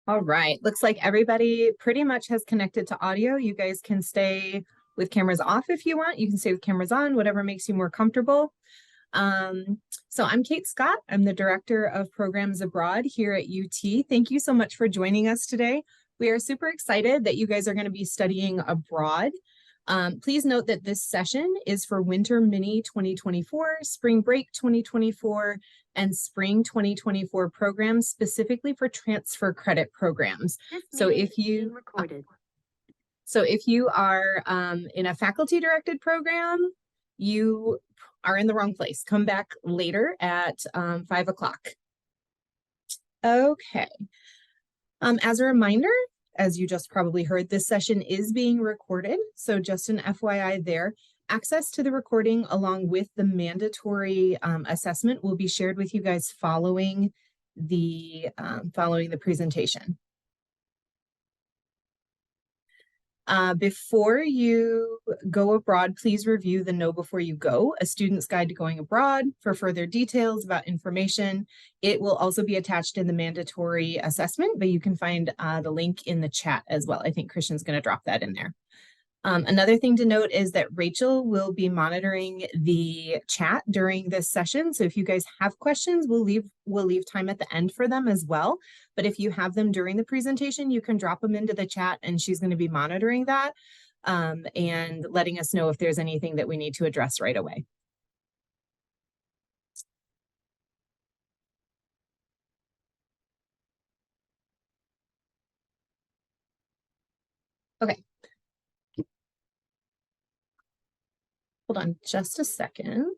All right, looks like everybody pretty much has connected to audio. You guys can stay with cameras off if you want. You can stay with cameras on, whatever makes you more comfortable. So I'm Kate Scott. I'm the Director of Programs Abroad here at UT. Thank you so much for joining us today. We are super excited that you guys are going to be studying abroad. Please note that this session is for Winter Mini 2024, Spring Break 2024, and Spring 2024 programs, specifically for transfer credit programs. So if you are in a faculty-directed program, you are in the wrong place. Come back later at 5 o'clock. Okay. As a reminder, as you just probably heard, this session is being recorded. So just an FYI there. Access to the recording along with the mandatory assessment will be shared with you guys following the presentation. Before you go abroad, please review the Know Before You Go, a student's guide to going abroad for further details about information. It will also be attached in the mandatory assessment, but you can find the link in the chat as well. I think Christian's going to drop that in there. Another thing to note is that Rachel will be monitoring the chat during this session. So if you guys have questions, we'll leave time at the end for them as well. But if you have them during the presentation, you can drop them into the chat and she's going to be monitoring that and letting us know if there's anything that we need to address right away. Okay. Hold on just a second.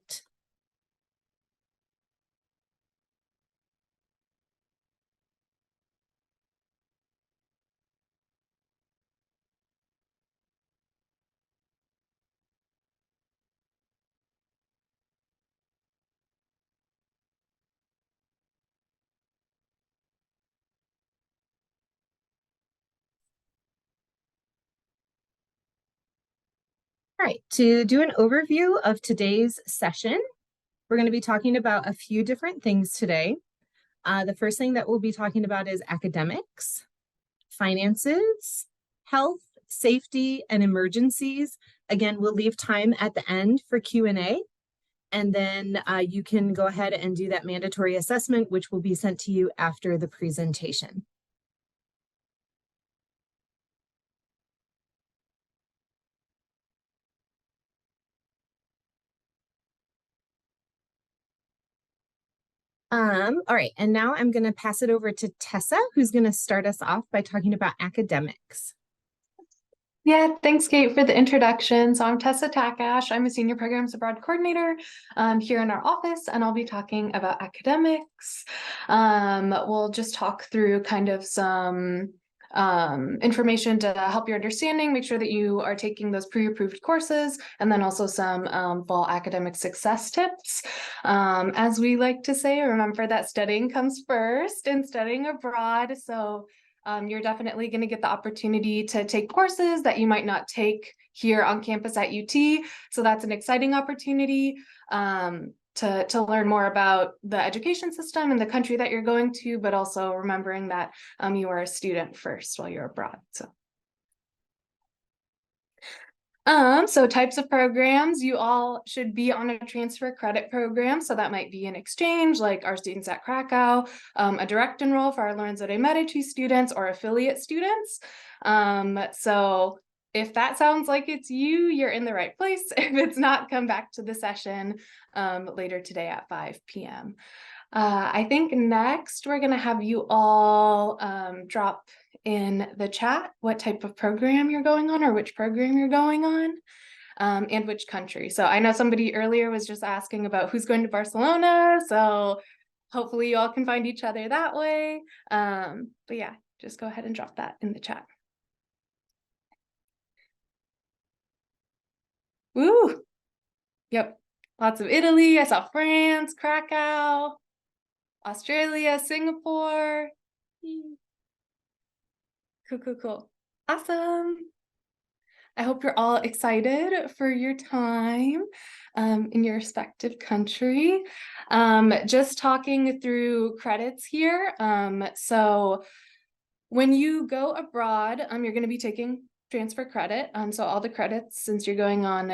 All right, to do an overview of today's session, we're going to be talking about a few different things today. The first thing that we'll be talking about is academics, finances, health, safety, and emergencies. Again, we'll leave time at the end for Q&A. And then you can go ahead and do that mandatory assessment, which will be sent to you after the presentation. All right, and now I'm going to pass it over to Tessa, who's going to start us off by talking about academics. Yeah, thanks, Kate, for the introduction. So I'm Tessa Takash. I'm a Senior Programs Abroad Coordinator here in our office, and I'll be talking about academics. We'll just talk through kind of some information to help your understanding, make sure that you are taking those pre-approved courses, and then also some fall academic success tips. As we like to say, remember that studying comes first and studying abroad. So you're definitely going to get the opportunity to take courses that you might not take here on campus at UT. So that's an exciting opportunity to learn more about the education system and the country that you're going to, but also remembering that you are a student first while you're abroad. So types of programs, you all should be on a transfer credit program. So that might be an exchange like our students at Krakow, a direct enroll for our Lorenzo de Medici students or affiliate students. So if that sounds like it's you, you're in the right place. If it's not, come back to the session later today at 5 p.m. I think next we're gonna have you all drop in the chat what type of program you're going on or which program you're going on and which country. So I know somebody earlier was just asking about who's going to Barcelona. So hopefully you all can find each other that way. But yeah, just go ahead and drop that in the chat. Ooh, yep. Lots of Italy. I saw France, Krakow, Australia, Singapore. Cool. Awesome. I hope you're all excited for your time in your respective country. Just talking through credits here. So When you go abroad, you're going to be taking transfer credit. So all the credits, since you're going on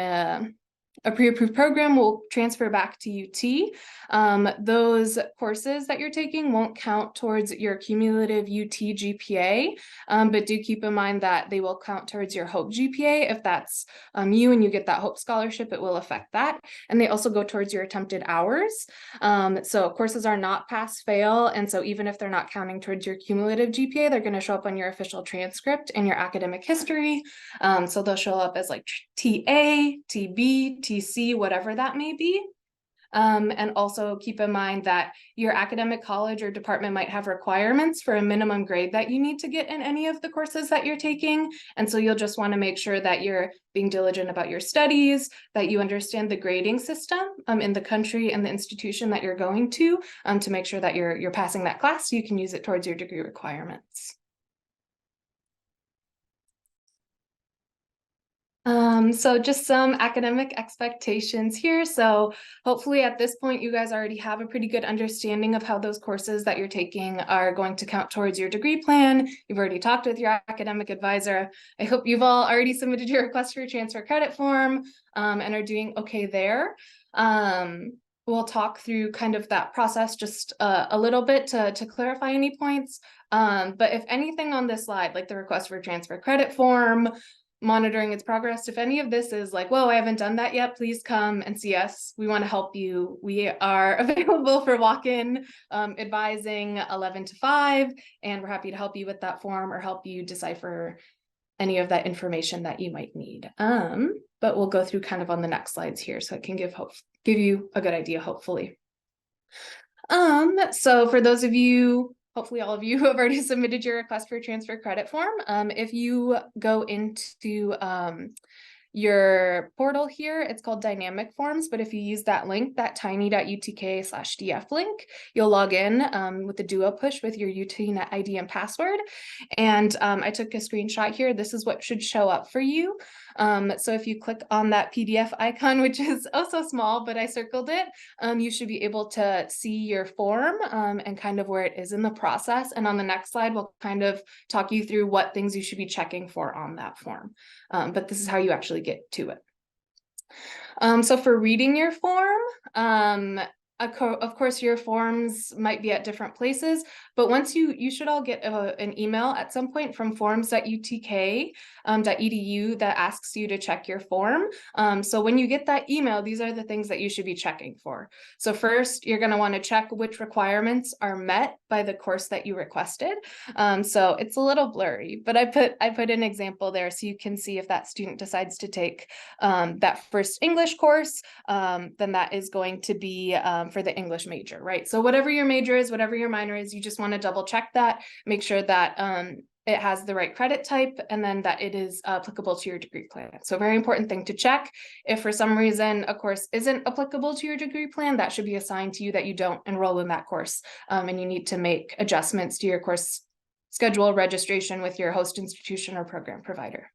a pre-approved program, will transfer back to UT. Those courses that you're taking won't count towards your cumulative UT GPA, but do keep in mind that they will count towards your HOPE GPA. If that's you and you get that HOPE scholarship, it will affect that. And they also go towards your attempted hours. So courses are not pass-fail. And so even if they're not counting towards your cumulative GPA, they're going to show up on your official transcript and your academic history. So they'll show up as like TA, TB, TC, whatever that may be. And also keep in mind that your academic college or department might have requirements for a minimum grade that you need to get in any of the courses that you're taking. And so you'll just want to make sure that you're being diligent about your studies, that you understand the grading system in the country and the institution that you're going to make sure that you're passing that class so you can use it towards your degree requirements. So just some academic expectations here. So hopefully at this point, you guys already have a pretty good understanding of how those courses that you're taking are going to count towards your degree plan. You've already talked with your academic advisor. I hope you've all already submitted your request for transfer credit form and are doing okay there. We'll talk through kind of that process just a little bit to clarify any points. But if anything on this slide, like the request for transfer credit form, monitoring its progress, if any of this is like, whoa, I haven't done that yet, please come and see us. We want to help you. We are available for walk-in advising 11 to 5, and we're happy to help you with that form or help you decipher any of that information that you might need. But we'll go through kind of on the next slides here so it can give you a good idea, hopefully. So for those of you, hopefully all of you who have already submitted your request for transfer credit form, if you go into your portal here, it's called Dynamic Forms, but if you use that link, that tiny.utk/df link, you'll log in with the Duo push with your UTNet ID and password. And I took a screenshot here. This is what should show up for you. So if you click on that PDF icon, which is oh so small, but I circled it, you should be able to see your form and kind of where it is in the process. And on the next slide, we'll kind of talk you through what things you should be checking for on that form. But this is how you actually get to it. So for reading your form, of course, your forms might be at different places, but once you should all get an email at some point from forms.utk.edu that asks you to check your form. So when you get that email, these are the things that you should be checking for. So first, you're going to want to check which requirements are met by the course that you requested. So it's a little blurry, but I put an example there so you can see if that student decides to take that first English course, then that is going to be for the English major, right? So whatever your major is, whatever your minor is, you just want to double check that, make sure that it has the right credit type, and then that it is applicable to your degree plan. So very important thing to check. If for some reason a course isn't applicable to your degree plan, that should be assigned to you that you don't enroll in that course, and you need to make adjustments to your course schedule registration with your host institution or program provider.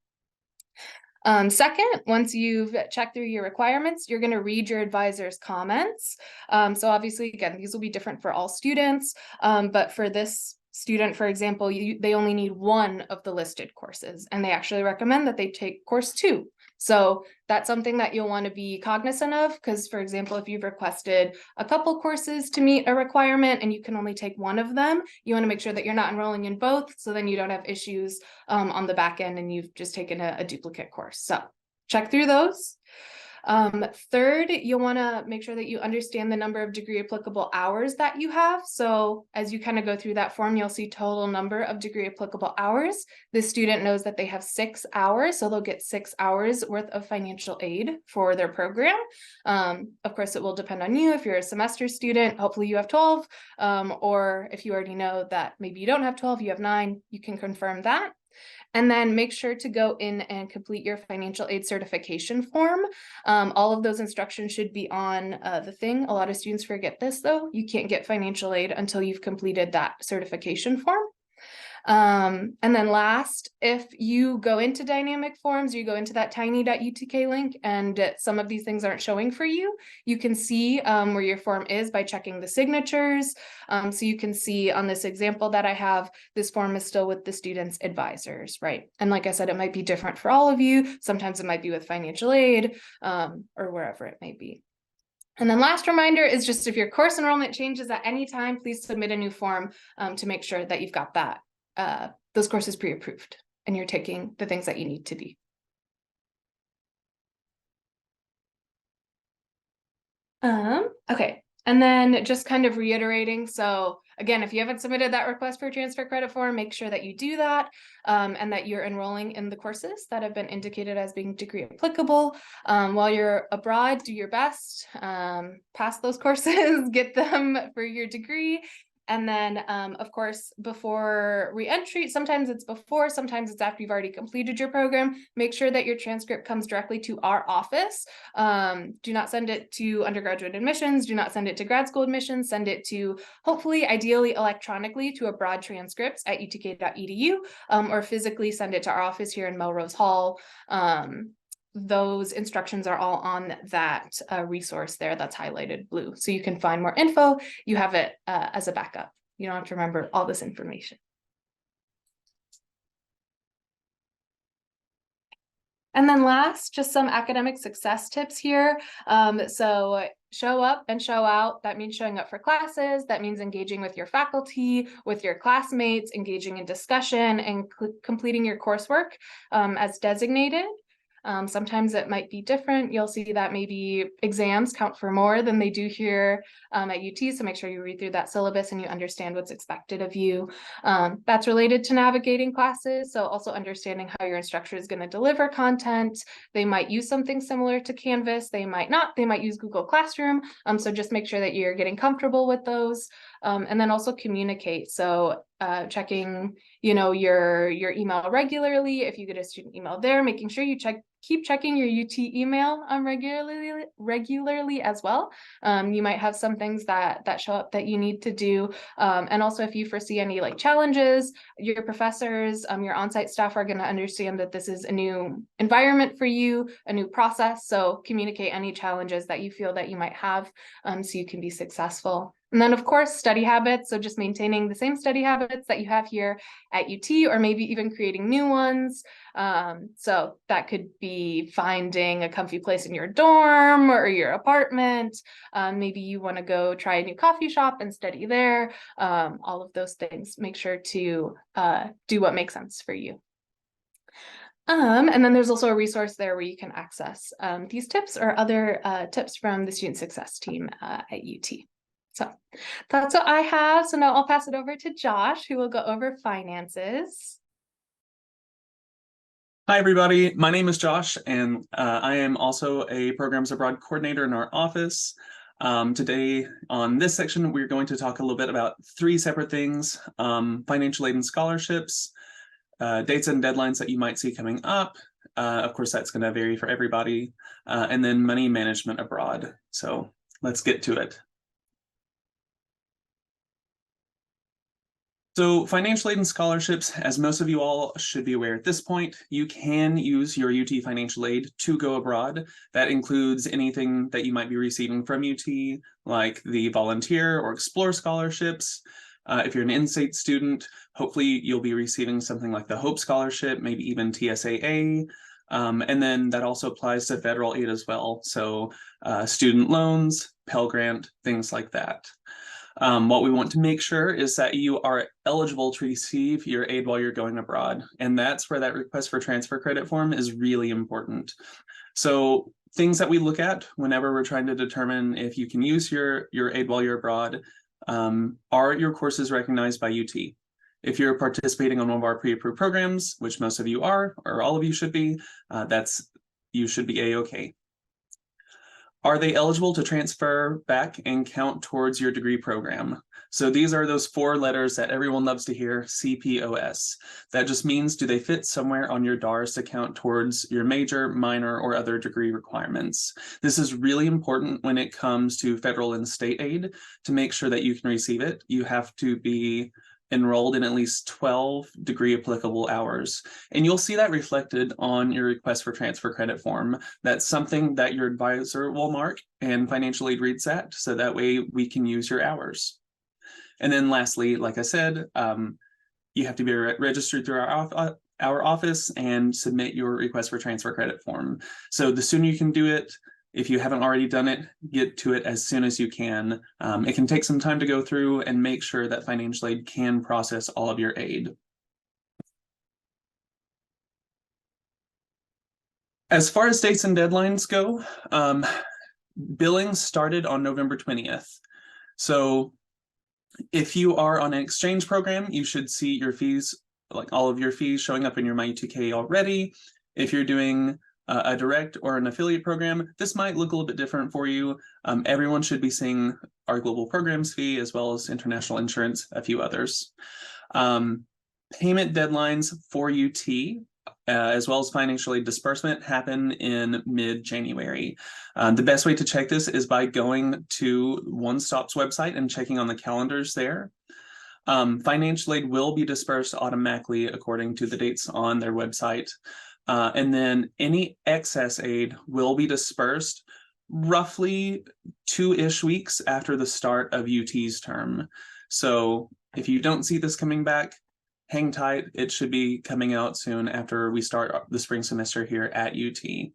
Second, once you've checked through your requirements, you're going to read your advisor's comments. So obviously, again, these will be different for all students, but for this student, for example, they only need one of the listed courses, and they actually recommend that they take course 2. So that's something that you'll want to be cognizant of, because, for example, if you've requested a couple courses to meet a requirement and you can only take one of them, you want to make sure that you're not enrolling in both, so then you don't have issues on the back end and you've just taken a duplicate course. So check through those. Third, you'll want to make sure that you understand the number of degree applicable hours that you have. So as you kind of go through that form, you'll see total number of degree applicable hours. The student knows that they have 6 hours, so they'll get 6 hours worth of financial aid for their program. Of course, it will depend on you. If you're a semester student, hopefully you have 12, or if you already know that maybe you don't have 12, you have 9, you can confirm that. And then make sure to go in and complete your financial aid certification form. All of those instructions should be on the thing. A lot of students forget this though. You can't get financial aid until you've completed that certification form. And then last, if you go into dynamic forms, you go into that tiny.utk link and some of these things aren't showing for you, you can see where your form is by checking the signatures. So you can see on this example that I have, this form is still with the student's advisors, right? And like I said, it might be different for all of you. Sometimes it might be with financial aid or wherever it may be. And then last reminder is just if your course enrollment changes at any time, please submit a new form to make sure that you've got that those courses pre-approved and you're taking the things that you need to be. Okay, and then just kind of reiterating. So again, if you haven't submitted that request for transfer credit form, make sure that you do that and that you're enrolling in the courses that have been indicated as being degree applicable. While you're abroad, do your best, pass those courses, get them for your degree. And then, of course, before re-entry, sometimes it's before, sometimes it's after you've already completed your program, make sure that your transcript comes directly to our office. Do not send it to undergraduate admissions, do not send it to grad school admissions, send it to, hopefully, ideally electronically to Abroad Transcripts at utk.edu, or physically send it to our office here in Melrose Hall. Those instructions are all on that resource there that's highlighted blue. So you can find more info. You have it as a backup. You don't have to remember all this information. And then last, just some academic success tips here. So show up and show out. That means showing up for classes. That means engaging with your faculty, with your classmates, engaging in discussion, and completing your coursework as designated. Sometimes it might be different. You'll see that maybe exams count for more than they do here at UT. So make sure you read through that syllabus and you understand what's expected of you. That's related to navigating classes. So also understanding how your instructor is going to deliver content. They might use something similar to Canvas. They might not. They might use Google Classroom. So just make sure that you're getting comfortable with those. And then also communicate. So checking, your email regularly. If you get a student email there, making sure you keep checking your UT email regularly as well. You might have some things that show up that you need to do. And also if you foresee any challenges, your professors, your on-site staff are going to understand that this is a new environment for you, a new process. So communicate any challenges that you feel that you might have so you can be successful. And then, of course, study habits. So just maintaining the same study habits that you have here at UT, or maybe even creating new ones. So that could be finding a comfy place in your dorm or your apartment. Maybe you want to go try a new coffee shop and study there. All of those things. Make sure to do what makes sense for you. And then there's also a resource there where you can access these tips or other tips from the student success team at UT. So that's what I have. So now I'll pass it over to Josh, who will go over finances. Hi, everybody. My name is Josh, and I am also a Programs Abroad coordinator in our office. Today, on this section, we're going to talk a little bit about three separate things: financial aid and scholarships, dates and deadlines that you might see coming up. Of course, that's going to vary for everybody, and then money management abroad. So let's get to it. So financial aid and scholarships, as most of you all should be aware at this point, you can use your UT financial aid to go abroad. That includes anything that you might be receiving from UT, like the volunteer or explore scholarships. If you're an in-state student, hopefully you'll be receiving something like the Hope Scholarship, maybe even TSAA. And then that also applies to federal aid as well. So student loans, Pell Grant, things like that. What we want to make sure is that you are eligible to receive your aid while you're going abroad. And that's where that request for transfer credit form is really important. So things that we look at whenever we're trying to determine if you can use your aid while you're abroad, are your courses recognized by UT? If you're participating on one of our pre-approved programs, which most of you are, or all of you should be, you should be A-OK. Are they eligible to transfer back and count towards your degree program? So these are those four letters that everyone loves to hear, CPOS. That just means, do they fit somewhere on your DARS to count towards your major, minor, or other degree requirements? This is really important when it comes to federal and state aid. To make sure that you can receive it, you have to be enrolled in at least 12 degree applicable hours. And you'll see that reflected on your request for transfer credit form. That's something that your advisor will mark and financial aid reads that, so that way we can use your hours. And then lastly, like I said, you have to be registered through our office and submit your request for transfer credit form. So the sooner you can do it, if you haven't already done it, get to it as soon as you can. It can take some time to go through and make sure that financial aid can process all of your aid. As far as dates and deadlines go, billing started on November 20th. So if you are on an exchange program, you should see your fees, like all of your fees, showing up in your My-U2K already. If you're doing a direct or an affiliate program, this might look a little bit different for you. Everyone should be seeing our global programs fee, as well as international insurance, a few others. Payment deadlines for UT, as well as financial aid disbursement, happen in mid-January. The best way to check this is by going to One Stop's website and checking on the calendars there. Financial aid will be dispersed automatically according to the dates on their website. And then any excess aid will be dispersed roughly 2-ish weeks after the start of UT's term. So if you don't see this coming back, hang tight. It should be coming out soon after we start the spring semester here at UT. And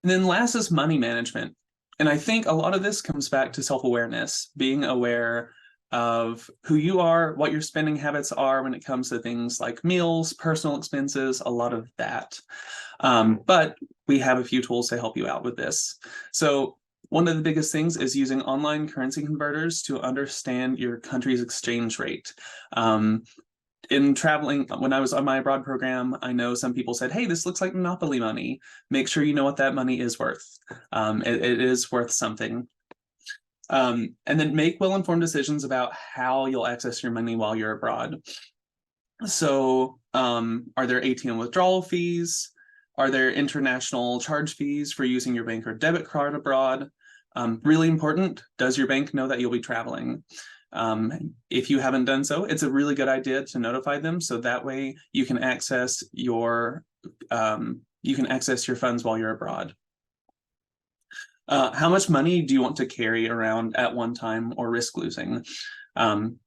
then last is money management. And I think a lot of this comes back to self-awareness, being aware of who you are, what your spending habits are when it comes to things like meals, personal expenses, a lot of that. But we have a few tools to help you out with this. So one of the biggest things is using online currency converters to understand your country's exchange rate. In traveling, when I was on my abroad program, I know some people said, hey, this looks like Monopoly money. Make sure you know what that money is worth. It is worth something. And then make well-informed decisions about how you'll access your money while you're abroad. So are there ATM withdrawal fees? Are there international charge fees for using your bank or debit card abroad? Really important, does your bank know that you'll be traveling? If you haven't done so, it's a really good idea to notify them, so that way you can access your funds while you're abroad. How much money do you want to carry around at one time or risk losing?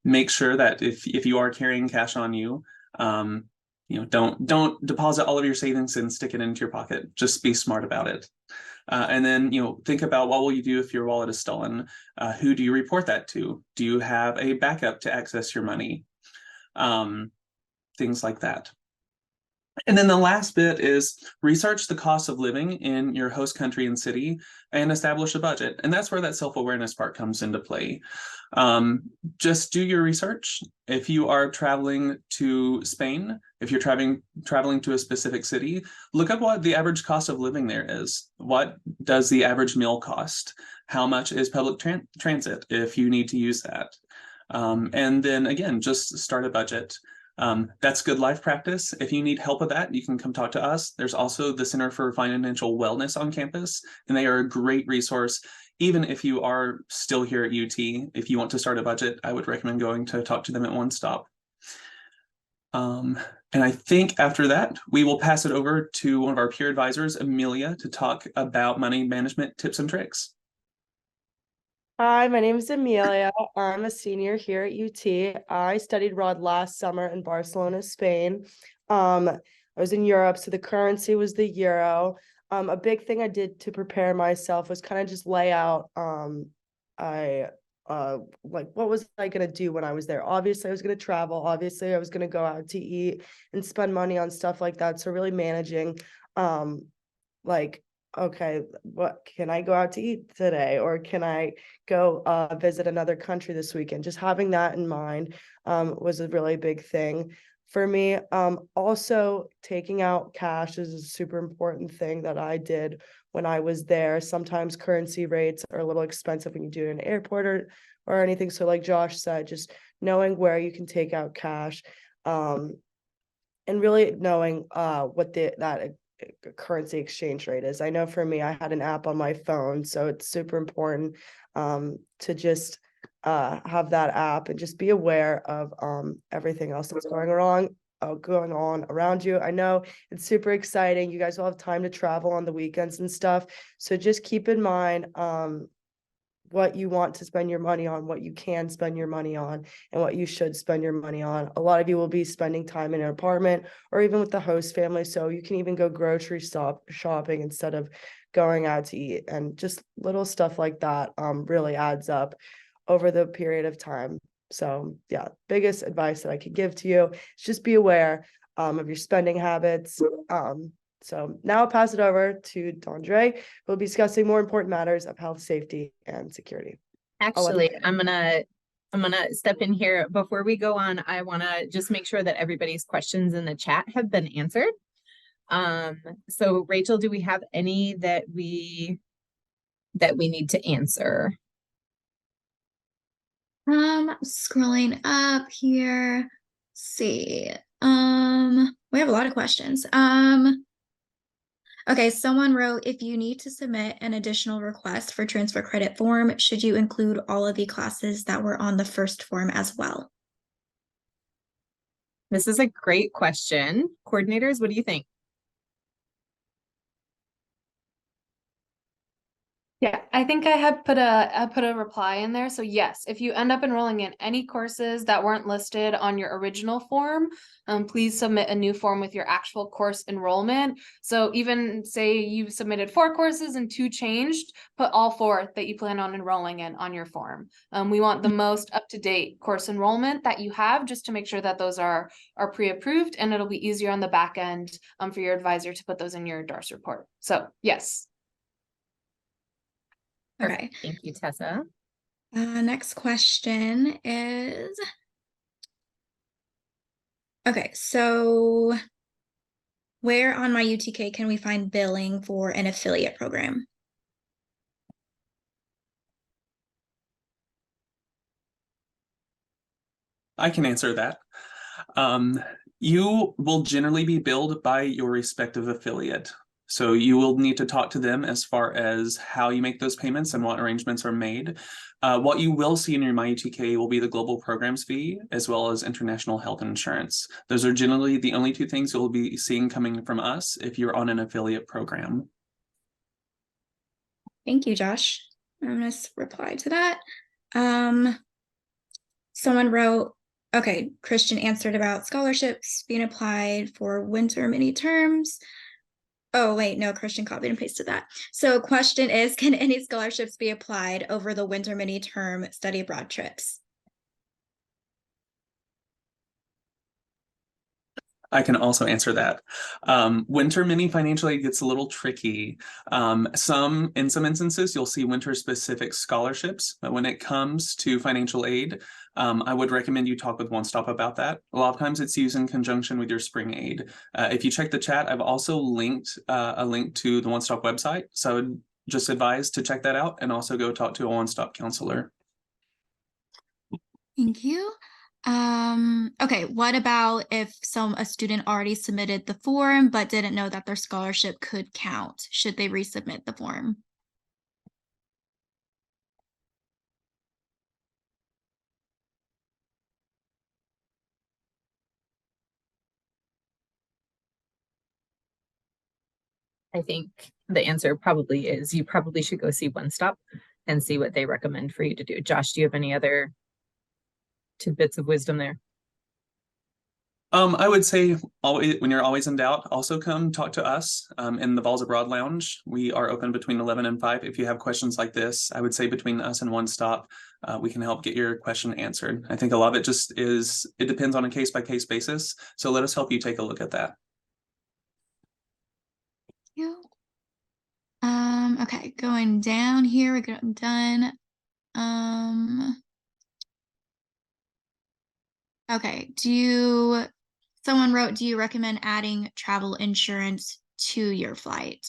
Make sure that if you are carrying cash on you, don't deposit all of your savings and stick it into your pocket. Just be smart about it. And then, think about what will you do if your wallet is stolen? Who do you report that to? Do you have a backup to access your money? Things like that. And then the last bit is research the cost of living in your host country and city and establish a budget. And that's where that self-awareness part comes into play. Just do your research. If you are traveling to Spain, if you're traveling to a specific city, look up what the average cost of living there is. What does the average meal cost? How much is public transit if you need to use that? And then again, just start a budget. That's good life practice. If you need help with that, you can come talk to us. There's also the Center for Financial Wellness on campus, and they are a great resource. Even if you are still here at UT, if you want to start a budget, I would recommend going to talk to them at One Stop. And I think after that, we will pass it over to one of our peer advisors, Amelia, to talk about money management tips and tricks. Hi, my name is Amelia. I'm a senior here at UT. I studied abroad last summer in Barcelona, Spain. I was in Europe, so the currency was the euro. A big thing I did to prepare myself was kind of just lay out like what was I gonna do when I was there. Obviously, I was gonna travel. Obviously, I was gonna go out to eat and spend money on stuff like that. So really managing like, okay, what can I go out to eat today, or can I go visit another country this weekend? Just having that in mind was a really big thing for me. Also taking out cash is a super important thing that I did when I was there. Sometimes currency rates are a little expensive when you do it in an airport or anything. So like Josh said, just knowing where you can take out cash and really knowing what that currency exchange rate is. I know for me, I had an app on my phone, so it's super important to just have that app and just be aware of everything else that's going on around you. I know it's super exciting. You guys will have time to travel on the weekends and stuff. So just keep in mind what you want to spend your money on, what you can spend your money on, and what you should spend your money on. A lot of you will be spending time in an apartment or even with the host family, so you can even go grocery shopping instead of going out to eat. And just little stuff like that really adds up over the period of time. So yeah, biggest advice that I could give to you is just be aware of your spending habits. So now I'll pass it over to Dondre, who will be discussing more important matters of health, safety, and security. Actually, I'm gonna step in here before we go on. I want to just make sure that everybody's questions in the chat have been answered. So Rachel, do we have any that we need to answer? Scrolling up here. Let's see. We have a lot of questions. Okay, someone wrote, if you need to submit an additional request for transfer credit form, should you include all of the classes that were on the first form as well? This is a great question. Coordinators, what do you think? Yeah, I think I put a reply in there. So yes, if you end up enrolling in any courses that weren't listed on your original form, please submit a new form with your actual course enrollment. So even say you submitted 4 courses and 2 changed, put all 4 that you plan on enrolling in on your form. We want the most up-to-date course enrollment that you have, just to make sure that those are pre-approved, and it'll be easier on the back end for your advisor to put those in your DARS report. So yes. Okay. Thank you, Tessa. Next question is, okay, so where on my UTK can we find billing for an affiliate program? I can answer that. You will generally be billed by your respective affiliate. So you will need to talk to them as far as how you make those payments and what arrangements are made. What you will see in your MyUTK will be the global programs fee as well as international health insurance. Those are generally the only 2 things you'll be seeing coming from us if you're on an affiliate program. Thank you, Josh. I'm gonna reply to that. Someone wrote, okay, Christian answered about scholarships being applied for winter mini terms. Oh, wait, no, Christian copied and pasted that. So question is, can any scholarships be applied over the winter mini term study abroad trips? I can also answer that. Winter mini financial aid gets a little tricky. In some instances, you'll see winter specific scholarships, but when it comes to financial aid, I would recommend you talk with One Stop about that. A lot of times it's used in conjunction with your spring aid. If you check the chat, I've also linked a link to the One Stop website. So I would just advise to check that out and also go talk to a One Stop counselor. Thank you. Okay, what about if a student already submitted the form but didn't know that their scholarship could count? Should they resubmit the form? I think the answer probably is you probably should go see One Stop and see what they recommend for you to do. Josh, do you have any other tidbits of wisdom there? I would say when you're always in doubt, also come talk to us in the Balls Abroad Lounge. We are open between 11 and 5. If you have questions like this, I would say between us and One Stop, we can help get your question answered. I think a lot of it just it depends on a case-by-case basis. So let us help you take a look at that. Thank you. Okay, going down here, we're getting done. Okay, someone wrote, do you recommend adding travel insurance to your flight?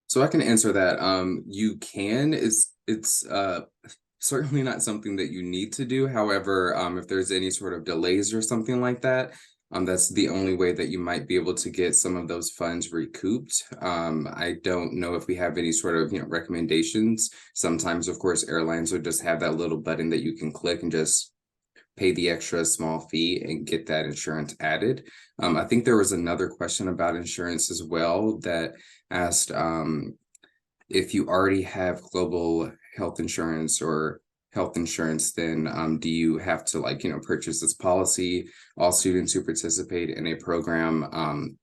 So I can answer that. You can. It's certainly not something that you need to do. However, if there's any sort of delays or something like that, That's the only way that you might be able to get some of those funds recouped. I don't know if we have any sort of, recommendations. Sometimes, of course, airlines will just have that little button that you can click and just pay the extra small fee and get that insurance added. I think there was another question about insurance as well that asked if you already have global health insurance or health insurance, then do you have to purchase this policy? All students who participate in a program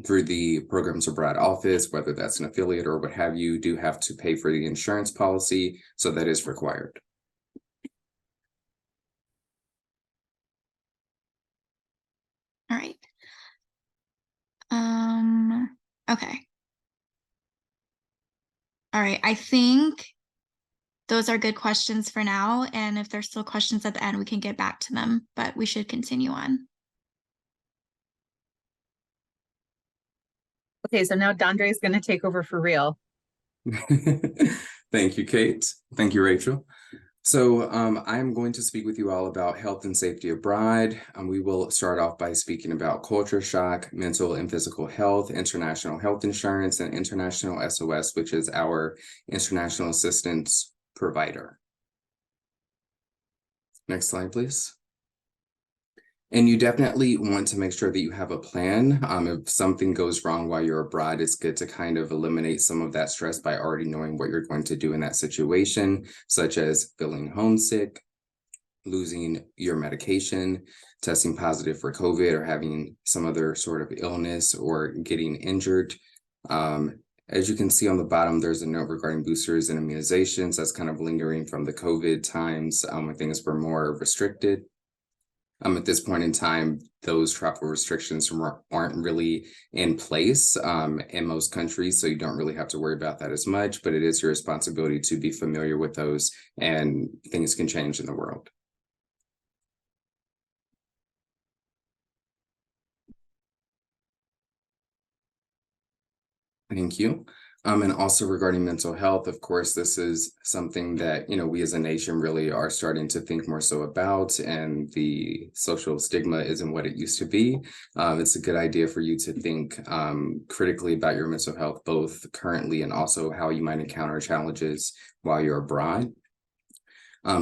through the Programs Abroad office, whether that's an affiliate or what have you, do have to pay for the insurance policy. So that is required. All right. Okay. All right, I think those are good questions for now. And if there's still questions at the end, we can get back to them, but we should continue on. Okay, so now Dondre is going to take over for real. Thank you, Kate. Thank you, Rachel. So I'm going to speak with you all about health and safety abroad. We will start off by speaking about culture shock, mental and physical health, international health insurance, and international SOS, which is our international assistance provider. Next slide, please. And you definitely want to make sure that you have a plan. If something goes wrong while you're abroad, it's good to kind of eliminate some of that stress by already knowing what you're going to do in that situation, such as feeling homesick, losing your medication, testing positive for COVID, or having some other sort of illness or getting injured. As you can see on the bottom, there's a note regarding boosters and immunizations. That's kind of lingering from the COVID times when things were more restricted. At this point in time, those travel restrictions aren't really in place in most countries, so you don't really have to worry about that as much, but it is your responsibility to be familiar with those, and things can change in the world. Thank you. And also regarding mental health, of course, this is something that, we as a nation really are starting to think more so about, and the social stigma isn't what it used to be. It's a good idea for you to think critically about your mental health, both currently and also how you might encounter challenges while you're abroad.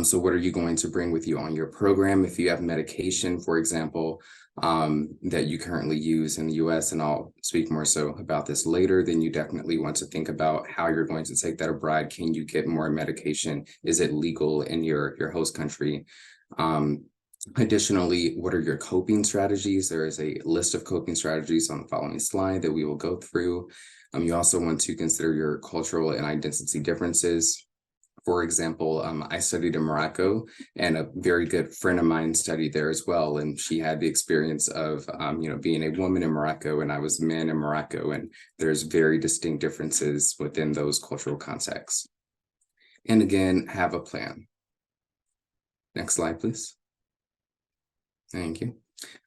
So what are you going to bring with you on your program? If you have medication, for example, that you currently use in the US, and I'll speak more so about this later, then you definitely want to think about how you're going to take that abroad. Can you get more medication? Is it legal in your host country? Additionally, what are your coping strategies? There is a list of coping strategies on the following slide that we will go through. You also want to consider your cultural and identity differences. For example, I studied in Morocco, and a very good friend of mine studied there as well. And she had the experience of, being a woman in Morocco, and I was a man in Morocco. And there's very distinct differences within those cultural contexts. And again, have a plan. Next slide, please. Thank you.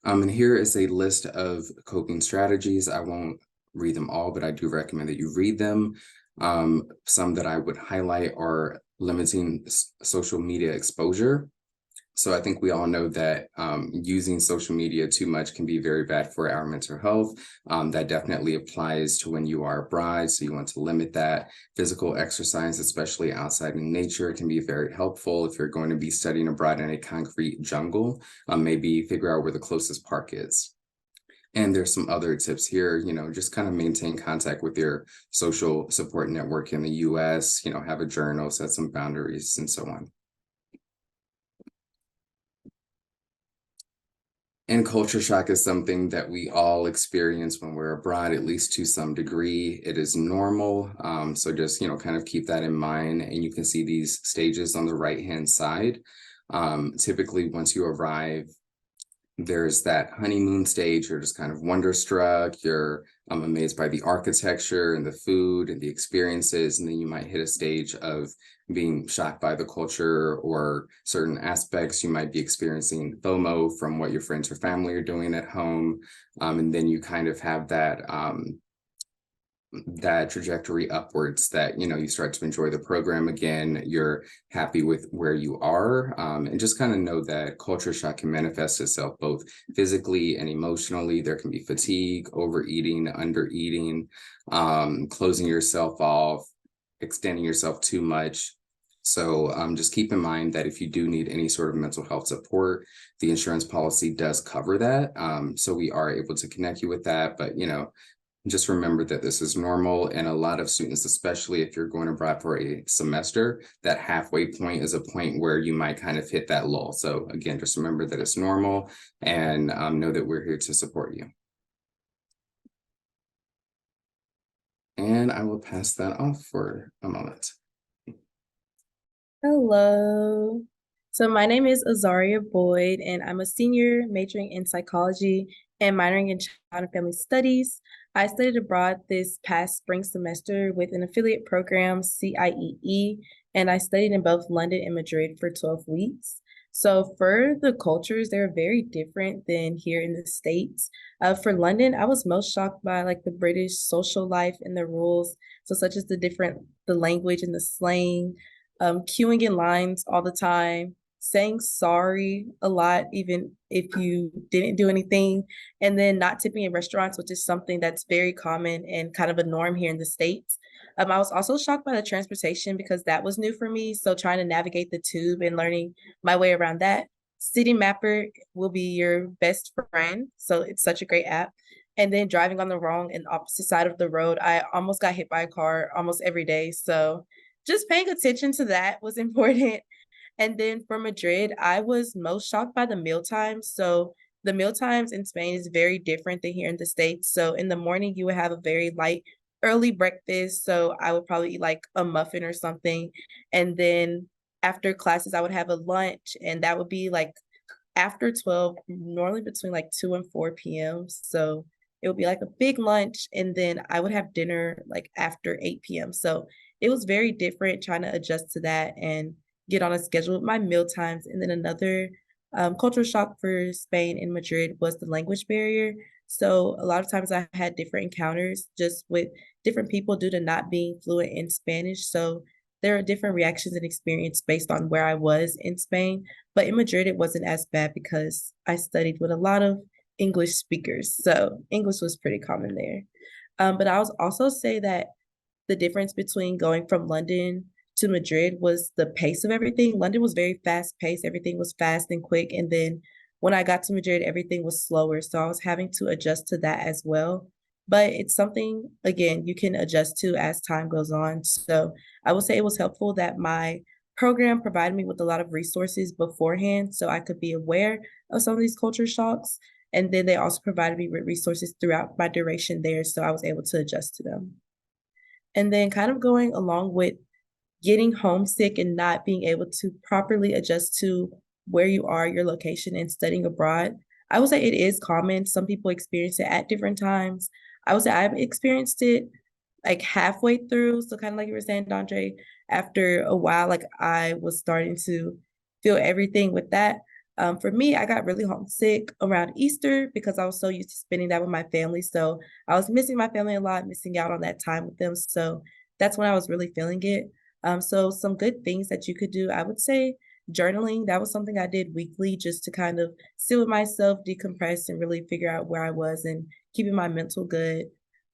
And here is a list of coping strategies. I won't read them all, but I do recommend that you read them. Some that I would highlight are limiting social media exposure. So I think we all know that using social media too much can be very bad for our mental health. That definitely applies to when you are abroad, so you want to limit that. Physical exercise, especially outside in nature, can be very helpful. If you're going to be studying abroad in a concrete jungle, maybe figure out where the closest park is. And there's some other tips here, just kind of maintain contact with your social support network in the US, have a journal, set some boundaries, and so on. And culture shock is something that we all experience when we're abroad, at least to some degree. It is normal. So just, kind of keep that in mind. And you can see these stages on the right-hand side. Typically, once you arrive, there's that honeymoon stage. You're just kind of wonderstruck. You're amazed by the architecture and the food and the experiences. And then you might hit a stage of being shocked by the culture or certain aspects. You might be experiencing FOMO from what your friends or family are doing at home. And then you kind of have that that trajectory upwards, that you start to enjoy the program again, you're happy with where you are, and just kind of know that culture shock can manifest itself both physically and emotionally. There can be fatigue, overeating, undereating, closing yourself off, extending yourself too much. So just keep in mind that if you do need any sort of mental health support, the insurance policy does cover that. So we are able to connect you with that. But just remember that this is normal, and a lot of students, especially if you're going abroad for a semester, that halfway point is a point where you might kind of hit that lull. So again, just remember that it's normal, and know that we're here to support you. And I will pass that off for a moment. Hello. So my name is Azaria Boyd, and I'm a senior majoring in psychology and minoring in child and family studies. I studied abroad this past spring semester with an affiliate program, CIEE, and I studied in both London and Madrid for 12 weeks. So for the cultures, they're very different than here in the States. For London, I was most shocked by like the British social life and the rules, so such as the language and the slang, queuing in lines all the time, saying sorry a lot, even if you didn't do anything, and then not tipping in restaurants, which is something that's very common and kind of a norm here in the States. I was also shocked by the transportation because that was new for me. So trying to navigate the tube and learning my way around that. City Mapper will be your best friend. So it's such a great app. And then driving on the wrong and opposite side of the road, I almost got hit by a car almost every day. So just paying attention to that was important. And then for Madrid, I was most shocked by the meal times. So the meal times in Spain is very different than here in the States. So in the morning, you would have a very light, early breakfast. So I would probably eat like a muffin or something. And then after classes, I would have a lunch, and that would be like after 12, normally between like 2 and 4 p.m. So it would be like a big lunch. And then I would have dinner like after 8 p.m. So it was very different trying to adjust to that and get on a schedule with my meal times. And then another cultural shock for Spain and Madrid was the language barrier. So a lot of times I had different encounters just with different people due to not being fluent in Spanish. So there are different reactions and experience based on where I was in Spain. But in Madrid, it wasn't as bad because I studied with a lot of English speakers. So English was pretty common there. But I was also say that the difference between going from London to Madrid was the pace of everything. London was very fast paced. Everything was fast and quick. And then when I got to Madrid, everything was slower. So I was having to adjust to that as well. But it's something, again, you can adjust to as time goes on. So I would say it was helpful that my program provided me with a lot of resources beforehand so I could be aware of some of these culture shocks. And then they also provided me with resources throughout my duration there. So I was able to adjust to them. And then kind of going along with getting homesick and not being able to properly adjust to where you are, your location, and studying abroad, I would say it is common. Some people experience it at different times. I would say I've experienced it like halfway through. So kind of like you were saying, Dondre, after a while, like I was starting to feel everything with that. For me, I got really homesick around Easter because I was so used to spending that with my family. So I was missing my family a lot, missing out on that time with them. So that's when I was really feeling it. So some good things that you could do, I would say journaling. That was something I did weekly just to kind of sit with myself, decompress, and really figure out where I was and keeping my mental good.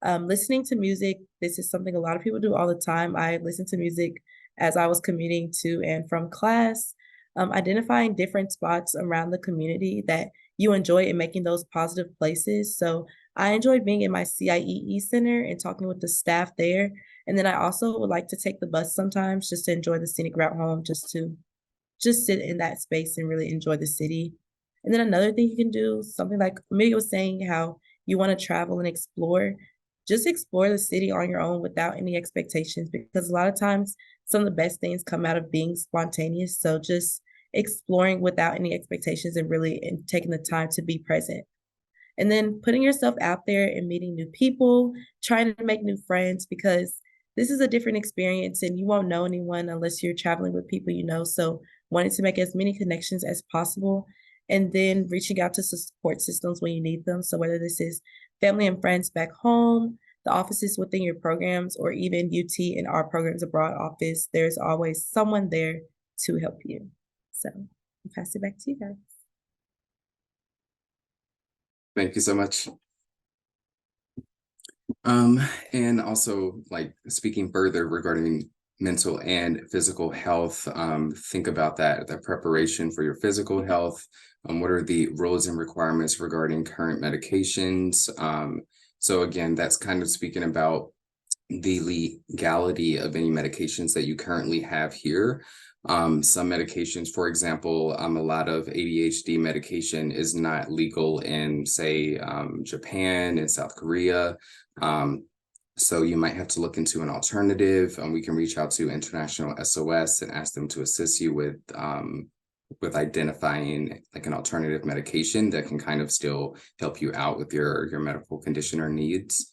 Listening to music, this is something a lot of people do all the time. I listened to music as I was commuting to and from class. Identifying different spots around the community that you enjoy and making those positive places. So I enjoyed being in my CIEE center and talking with the staff there. And then I also would like to take the bus sometimes just to enjoy the scenic route home, just to sit in that space and really enjoy the city. And then another thing you can do, something like Amelia was saying, how you want to travel and explore, just explore the city on your own without any expectations, because a lot of times some of the best things come out of being spontaneous. So just exploring without any expectations and really taking the time to be present. And then putting yourself out there and meeting new people, trying to make new friends, because this is a different experience and you won't know anyone unless you're traveling with people you know. So wanting to make as many connections as possible, and then reaching out to support systems when you need them. So whether this is family and friends back home, the offices within your programs, or even UT in our programs abroad office, there's always someone there to help you. So I'll pass it back to you guys. Thank you so much. And also, like, speaking further regarding mental and physical health, think about that, the preparation for your physical health. What are the rules and requirements regarding current medications? So again, that's kind of speaking about the legality of any medications that you currently have here. Some medications, for example, a lot of ADHD medication is not legal in, say, Japan and South Korea. So you might have to look into an alternative. We can reach out to International SOS and ask them to assist you with identifying like an alternative medication that can kind of still help you out with your medical condition or needs.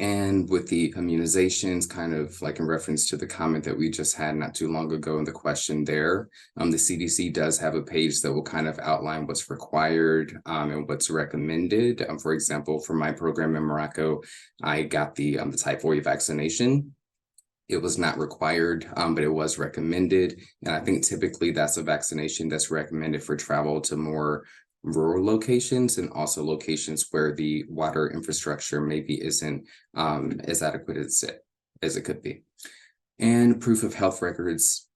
And with the immunizations, kind of like in reference to the comment that we just had not too long ago in the question there, the CDC does have a page that will kind of outline what's required and what's recommended. For example, for my program in Morocco, I got the typhoid vaccination. It was not required, but it was recommended. And I think typically that's a vaccination that's recommended for travel to more rural locations and also locations where the water infrastructure maybe isn't as adequate as it could be. And proof of health records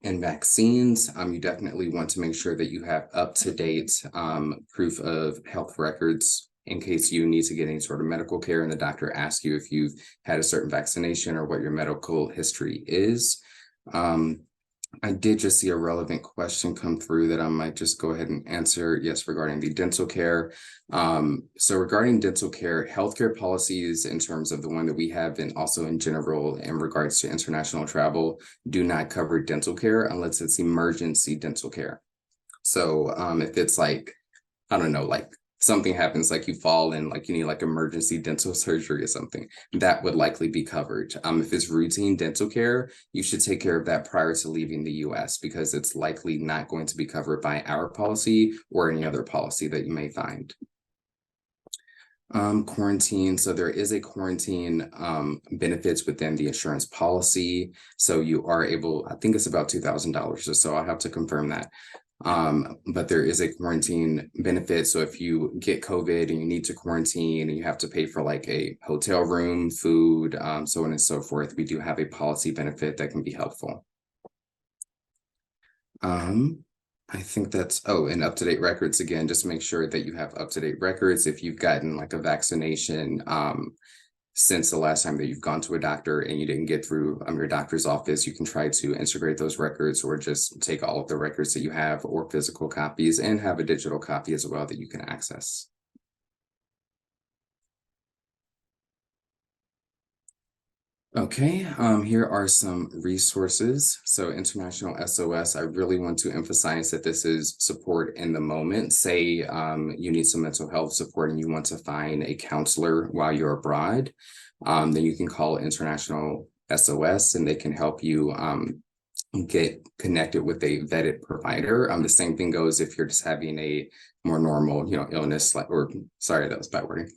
and vaccines, you definitely want to make sure that you have up-to-date proof of health records in case you need to get any sort of medical care and the doctor asks you if you've had a certain vaccination or what your medical history is. I did just see a relevant question come through that I might just go ahead and answer. Yes, regarding the dental care. So regarding dental care, healthcare policies in terms of the one that we have and also in general in regards to international travel do not cover dental care unless it's emergency dental care. So if it's like, I don't know, like something happens, like you fall and like you need like emergency dental surgery or something, that would likely be covered. If it's routine dental care, you should take care of that prior to leaving the US because it's likely not going to be covered by our policy or any other policy that you may find. Quarantine. So there is a quarantine benefits within the insurance policy. So you are able, I think it's about $2,000 or so. I'll have to confirm that. But there is a quarantine benefit. So if you get COVID and you need to quarantine and you have to pay for like a hotel room, food, so on and so forth, we do have a policy benefit that can be helpful. I think that's, and up-to-date records again, just make sure that you have up-to-date records. If you've gotten like a vaccination, since the last time that you've gone to a doctor and you didn't get through your doctor's office, you can try to integrate those records or just take all of the records that you have or physical copies and have a digital copy as well that you can access. Okay, here are some resources. So International SOS, I really want to emphasize that this is support in the moment. Say you need some mental health support and you want to find a counselor while you're abroad, then you can call International SOS and they can help you get connected with a vetted provider. The same thing goes if you're just having a more normal, illness, like, or sorry, that was bad wording.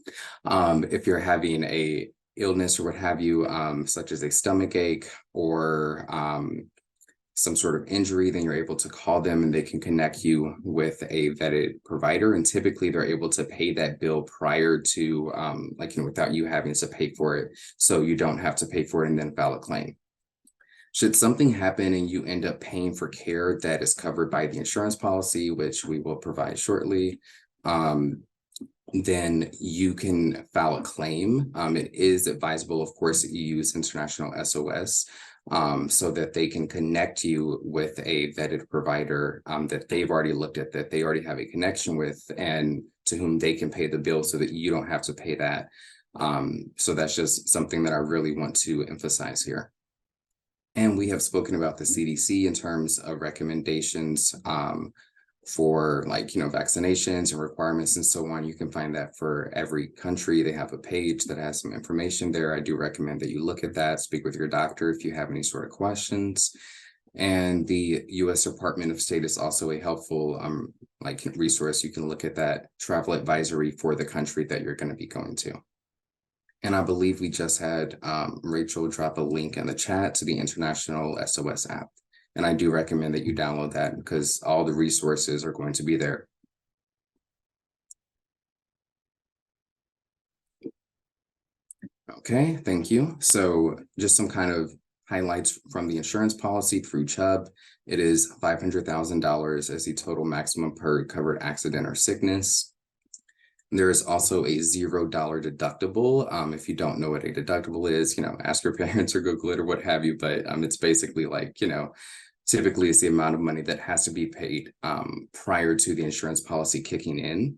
If you're having a illness or what have you, such as a stomach ache or some sort of injury, then you're able to call them and they can connect you with a vetted provider. And typically they're able to pay that bill prior to, without you having to pay for it. So you don't have to pay for it and then file a claim. Should something happen and you end up paying for care that is covered by the insurance policy, which we will provide shortly, then you can file a claim. It is advisable, of course, that you use International SOS so that they can connect you with a vetted provider that they've already looked at, that they already have a connection with, and to whom they can pay the bill so that you don't have to pay that. So that's just something that I really want to emphasize here. And we have spoken about the CDC in terms of recommendations for vaccinations and requirements and so on. You can find that for every country. They have a page that has some information there. I do recommend that you look at that, speak with your doctor if you have any sort of questions. And the U.S. Department of State is also a helpful resource. You can look at that travel advisory for the country that you're going to be going to. And I believe we just had Rachel drop a link in the chat to the International SOS app. And I do recommend that you download that because all the resources are going to be there. Okay, thank you. So just some kind of highlights from the insurance policy through Chubb. It is $500,000 as the total maximum per covered accident or sickness. There is also a $0 deductible. If you don't know what a deductible is, ask your parents or Google it or what have you, but it's basically like, typically it's the amount of money that has to be paid prior to the insurance policy kicking in.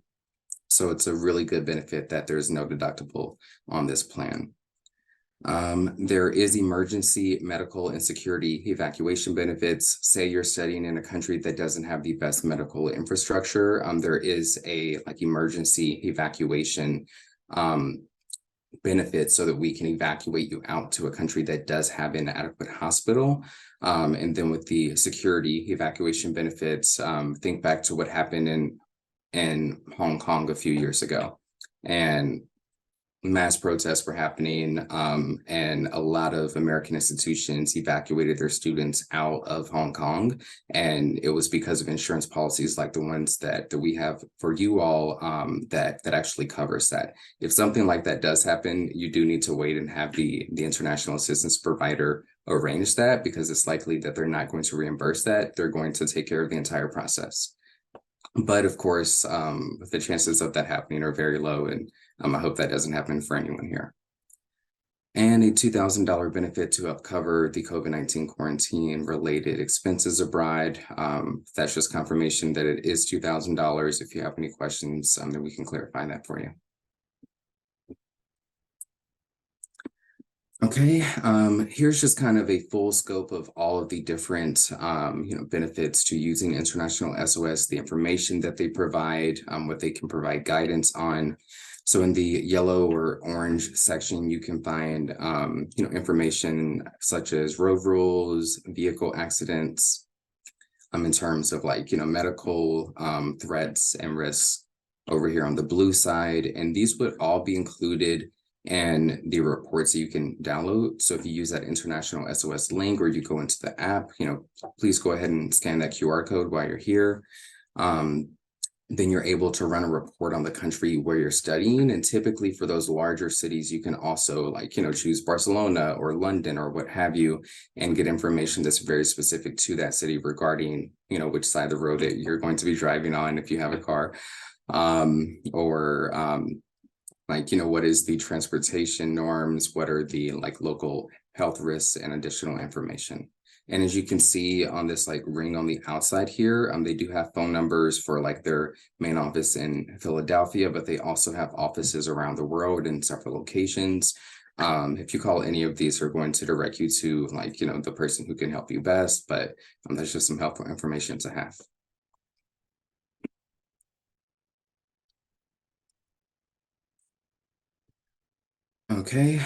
So it's a really good benefit that there's no deductible on this plan. There is emergency medical and security evacuation benefits. Say you're studying in a country that doesn't have the best medical infrastructure. There is a emergency evacuation benefit so that we can evacuate you out to a country that does have an adequate hospital. And then with the security evacuation benefits, think back to what happened in Hong Kong a few years ago, and mass protests were happening, and a lot of American institutions evacuated their students out of Hong Kong, and it was because of insurance policies like the ones that we have for you all, that actually covers that. If something like that does happen, you do need to wait and have the international assistance provider arrange that, because it's likely that they're not going to reimburse that. They're going to take care of the entire process. But of course, the chances of that happening are very low, and I hope that doesn't happen for anyone here. And a $2,000 benefit to help cover the COVID-19 quarantine related expenses abroad. That's just confirmation that it is $2,000. If you have any questions, then we can clarify that for you. Okay, here's just kind of a full scope of all of the different benefits to using International SOS, the information that they provide, what they can provide guidance on. So in the yellow or orange section, you can find information such as road rules, vehicle accidents, in terms of medical threats and risks over here on the blue side. And these would all be included and the reports that you can download. So if you use that International SOS link or you go into the app, please go ahead and scan that QR code while you're here. Then you're able to run a report on the country where you're studying. And typically for those larger cities, you can also choose Barcelona or London or what have you, and get information that's very specific to that city regarding, which side of the road that you're going to be driving on if you have a car, what is the transportation norms, what are the local health risks, and additional information. And as you can see on this ring on the outside here, they do have phone numbers for their main office in Philadelphia, but they also have offices around the world in several locations. If you call any of these, they're going to direct you to the person who can help you best, but that's just some helpful information to have. Okay,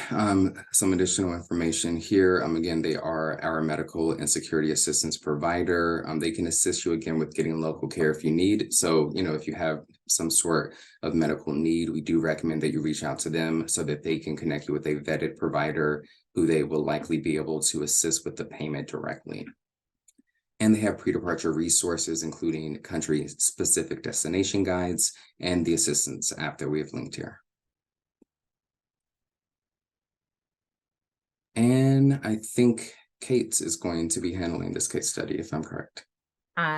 some additional information here. Again, they are our medical and security assistance provider. They can assist you again with getting local care if you need. So, if you have some sort of medical need, we do recommend that you reach out to them so that they can connect you with a vetted provider who they will likely be able to assist with the payment directly. And they have pre-departure resources, including country-specific destination guides and the assistance app that we have linked here. And I think Kate is going to be handling this case study, if I'm correct.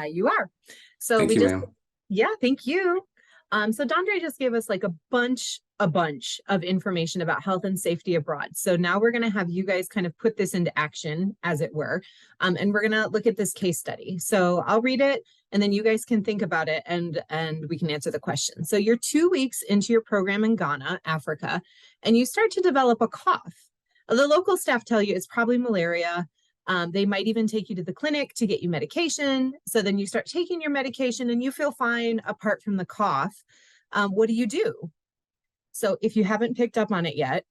You are. So Thank you, ma'am. Yeah, thank you. So Dondre just gave us a bunch of information about health and safety abroad. So now we're going to have you guys kind of put this into action, as it were. And we're going to look at this case study. So I'll read it and then you guys can think about it and we can answer the question. So you're 2 weeks into your program in Ghana, Africa, and you start to develop a cough. The local staff tell you it's probably malaria. They might even take you to the clinic to get you medication. So then you start taking your medication and you feel fine apart from the cough. What do you do? So if you haven't picked up on it yet,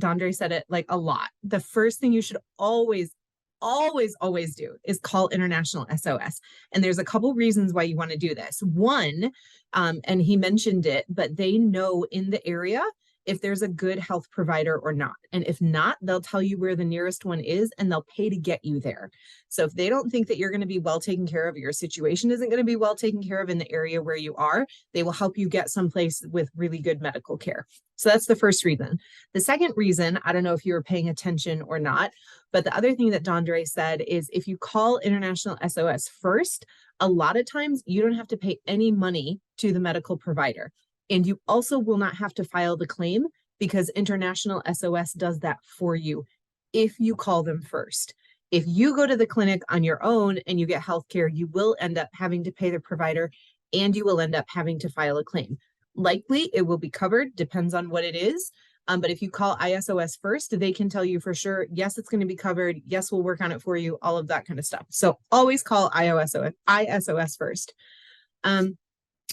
Dondre said it a lot. The first thing you should always do is call International SOS. And there's a couple reasons why you want to do this. One, and he mentioned it, but they know in the area if there's a good health provider or not. And if not, they'll tell you where the nearest one is and they'll pay to get you there. So if they don't think that you're going to be well taken care of, your situation isn't going to be well taken care of in the area where you are, they will help you get someplace with really good medical care. So that's the first reason. The second reason, I don't know if you were paying attention or not, but the other thing that Dondre said is if you call International SOS first, a lot of times you don't have to pay any money to the medical provider. And you also will not have to file the claim because International SOS does that for you if you call them first. If you go to the clinic on your own and you get healthcare, you will end up having to pay the provider and you will end up having to file a claim. Likely it will be covered, depends on what it is. But if you call ISOS first, they can tell you for sure, yes, it's going to be covered. Yes, we'll work on it for you, all of that kind of stuff. So always call ISOS first.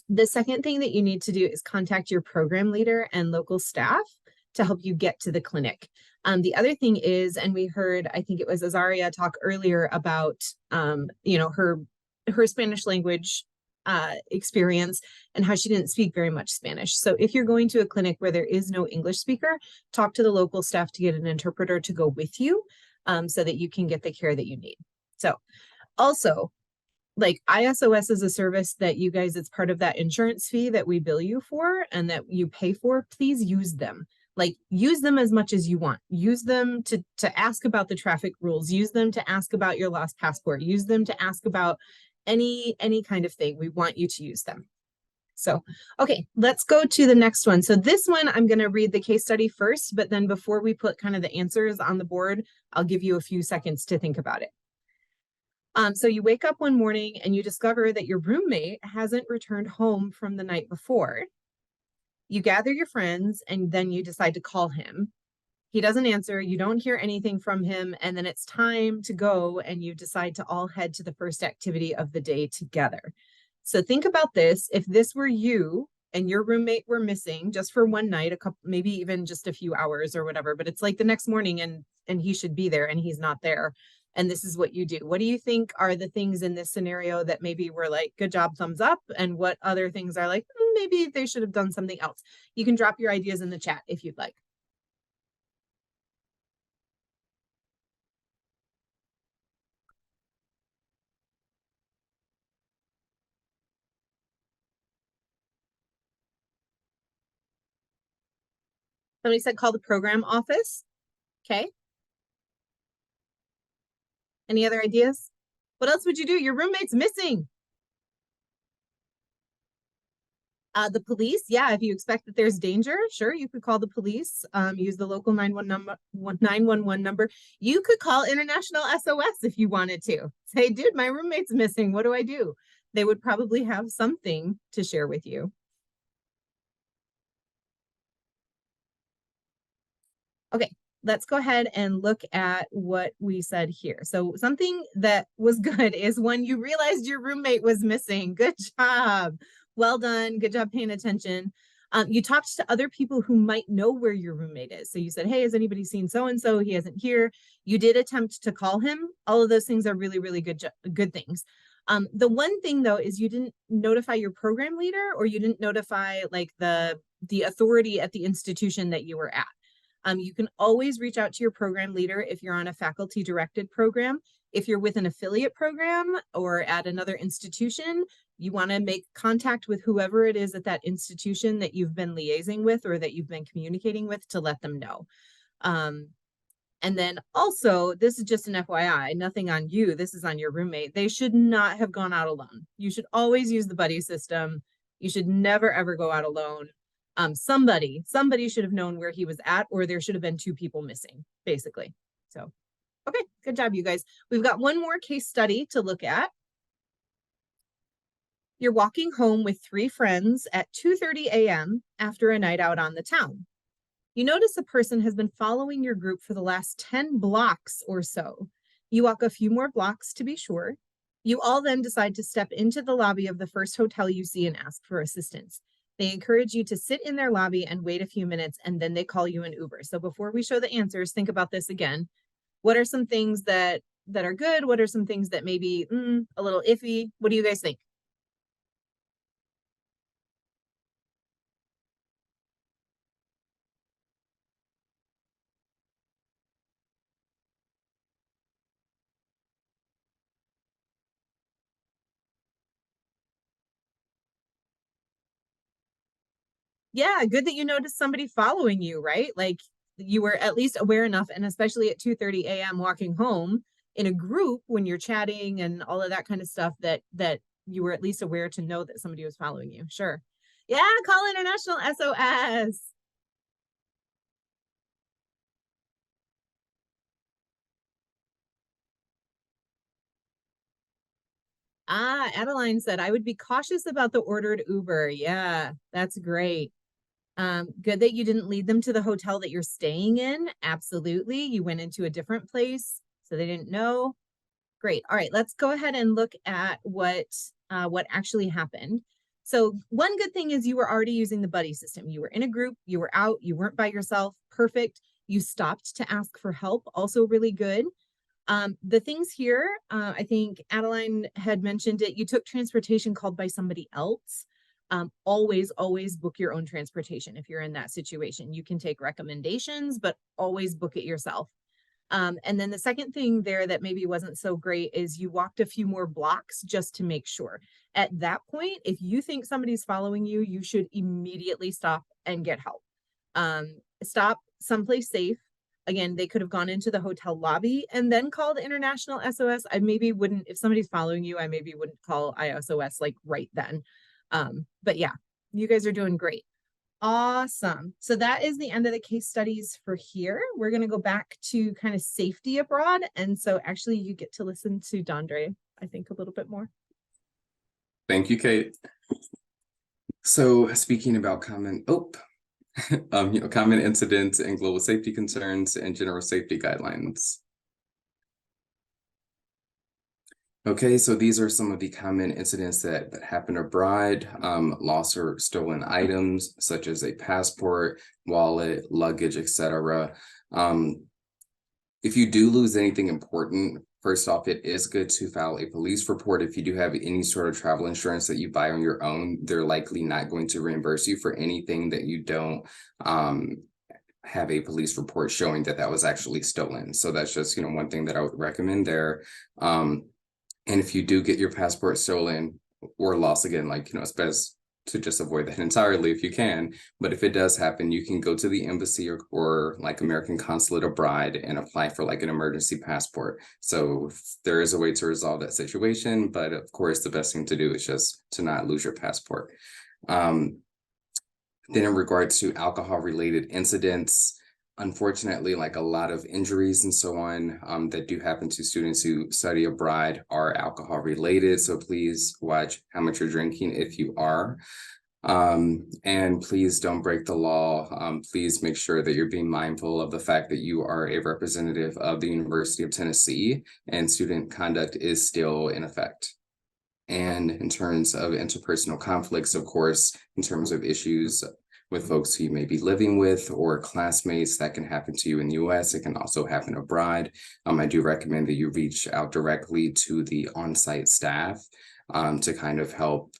The second thing that you need to do is contact your program leader and local staff to help you get to the clinic. The other thing is, and we heard, I think it was Azaria talk earlier about, her Spanish language experience and how she didn't speak very much Spanish. So if you're going to a clinic where there is no English speaker, talk to the local staff to get an interpreter to go with you so that you can get the care that you need. So also, like ISOS is a service that you guys, it's part of that insurance fee that we bill you for and that you pay for. Please use them. Like use them as much as you want. Use them to ask about the traffic rules. Use them to ask about your lost passport. Use them to ask about any kind of thing. We want you to use them. So, okay, let's go to the next one. So this one, I'm going to read the case study first, but then before we put kind of the answers on the board, I'll give you a few seconds to think about it. So you wake up one morning and you discover that your roommate hasn't returned home from the night before. You gather your friends and then you decide to call him. He doesn't answer, you don't hear anything from him, and then it's time to go and you decide to all head to the first activity of the day together. So think about this. If this were you and your roommate were missing just for one night, a couple, maybe even just a few hours or whatever, but it's like the next morning and he should be there and he's not there. And this is what you do. What do you think are the things in this scenario that maybe were like, good job, thumbs up? And what other things are like, maybe they should have done something else? You can drop your ideas in the chat if you'd like. Somebody said call the program office. Okay. Any other ideas? What else would you do? Your roommate's missing. The police, yeah, if you expect that there's danger, sure, you could call the police, use the local 911 number. You could call International SOS if you wanted to. Say, dude, my roommate's missing. What do I do? They would probably have something to share with you. Okay, let's go ahead and look at what we said here. So something that was good is when you realized your roommate was missing. Good job. Well done. Good job paying attention. You talked to other people who might know where your roommate is. So you said, hey, has anybody seen so-and-so? He isn't here. You did attempt to call him. All of those things are really, really good things. The one thing though, is you didn't notify your program leader or you didn't notify like the authority at the institution that you were at. You can always reach out to your program leader if you're on a faculty directed program. If you're with an affiliate program or at another institution, you want to make contact with whoever it is at that institution that you've been liaising with or that you've been communicating with to let them know. And then also, this is just an FYI, nothing on you. This is on your roommate. They should not have gone out alone. You should always use the buddy system. You should never, ever go out alone. Somebody should have known where he was at, or there should have been two people missing, basically. So, okay, good job, you guys. We've got one more case study to look at. You're walking home with 3 friends at 2:30 a.m. after a night out on the town. You notice a person has been following your group for the last 10 blocks or so. You walk a few more blocks to be sure. You all then decide to step into the lobby of the first hotel you see and ask for assistance. They encourage you to sit in their lobby and wait a few minutes, and then they call you an Uber. So before we show the answers, think about this again. What are some things that are good? What are some things that maybe a little iffy? What do you guys think? Yeah, good that you noticed somebody following you, right? Like you were at least aware enough, and especially at 2:30 a.m. walking home in a group when you're chatting and all of that kind of stuff, that you were at least aware to know that somebody was following you. Sure. Yeah, call International SOS. Ah, Adeline said, I would be cautious about the ordered Uber. Yeah, that's great. Good that you didn't lead them to the hotel that you're staying in. Absolutely. You went into a different place, so they didn't know. Great. All right, let's go ahead and look at what actually happened. So one good thing is you were already using the buddy system. You were in a group, you were out, you weren't by yourself. Perfect. You stopped to ask for help. Also really good. The things here, I think Adeline had mentioned it. You took transportation called by somebody else. Always book your own transportation if you're in that situation. You can take recommendations, but always book it yourself. And then the second thing there that maybe wasn't so great is you walked a few more blocks just to make sure. At that point, if you think somebody's following you, you should immediately stop and get help. Stop someplace safe. Again, they could have gone into the hotel lobby and then called International SOS. I maybe wouldn't, if somebody's following you, I maybe wouldn't call ISOS like right then. But yeah, you guys are doing great. Awesome. So that is the end of the case studies for here. We're going to go back to kind of safety abroad. And so actually you get to listen to Dondre, I think, a little bit more. Thank you, Kate. So speaking about common incidents and global safety concerns and general safety guidelines. Okay, so these are some of the common incidents that happen abroad. Lost or stolen items, such as a passport, wallet, luggage, etc. If you do lose anything important, first off, it is good to file a police report. If you do have any sort of travel insurance that you buy on your own, they're likely not going to reimburse you for anything that you don't have a police report showing that was actually stolen. So that's just, one thing that I would recommend there. And if you do get your passport stolen or lost again, it's best to just avoid that entirely if you can. But if it does happen, you can go to the embassy or American consulate abroad and apply for an emergency passport. So there is a way to resolve that situation. But of course, the best thing to do is just to not lose your passport. Then in regards to alcohol-related incidents, unfortunately, a lot of injuries and so on that do happen to students who study abroad are alcohol related. So please watch how much you're drinking if you are. And please don't break the law. Please make sure that you're being mindful of the fact that you are a representative of the University of Tennessee and student conduct is still in effect. And in terms of interpersonal conflicts, of course, in terms of issues with folks who you may be living with or classmates, that can happen to you in the US. It can also happen abroad. I do recommend that you reach out directly to the on-site staff to kind of help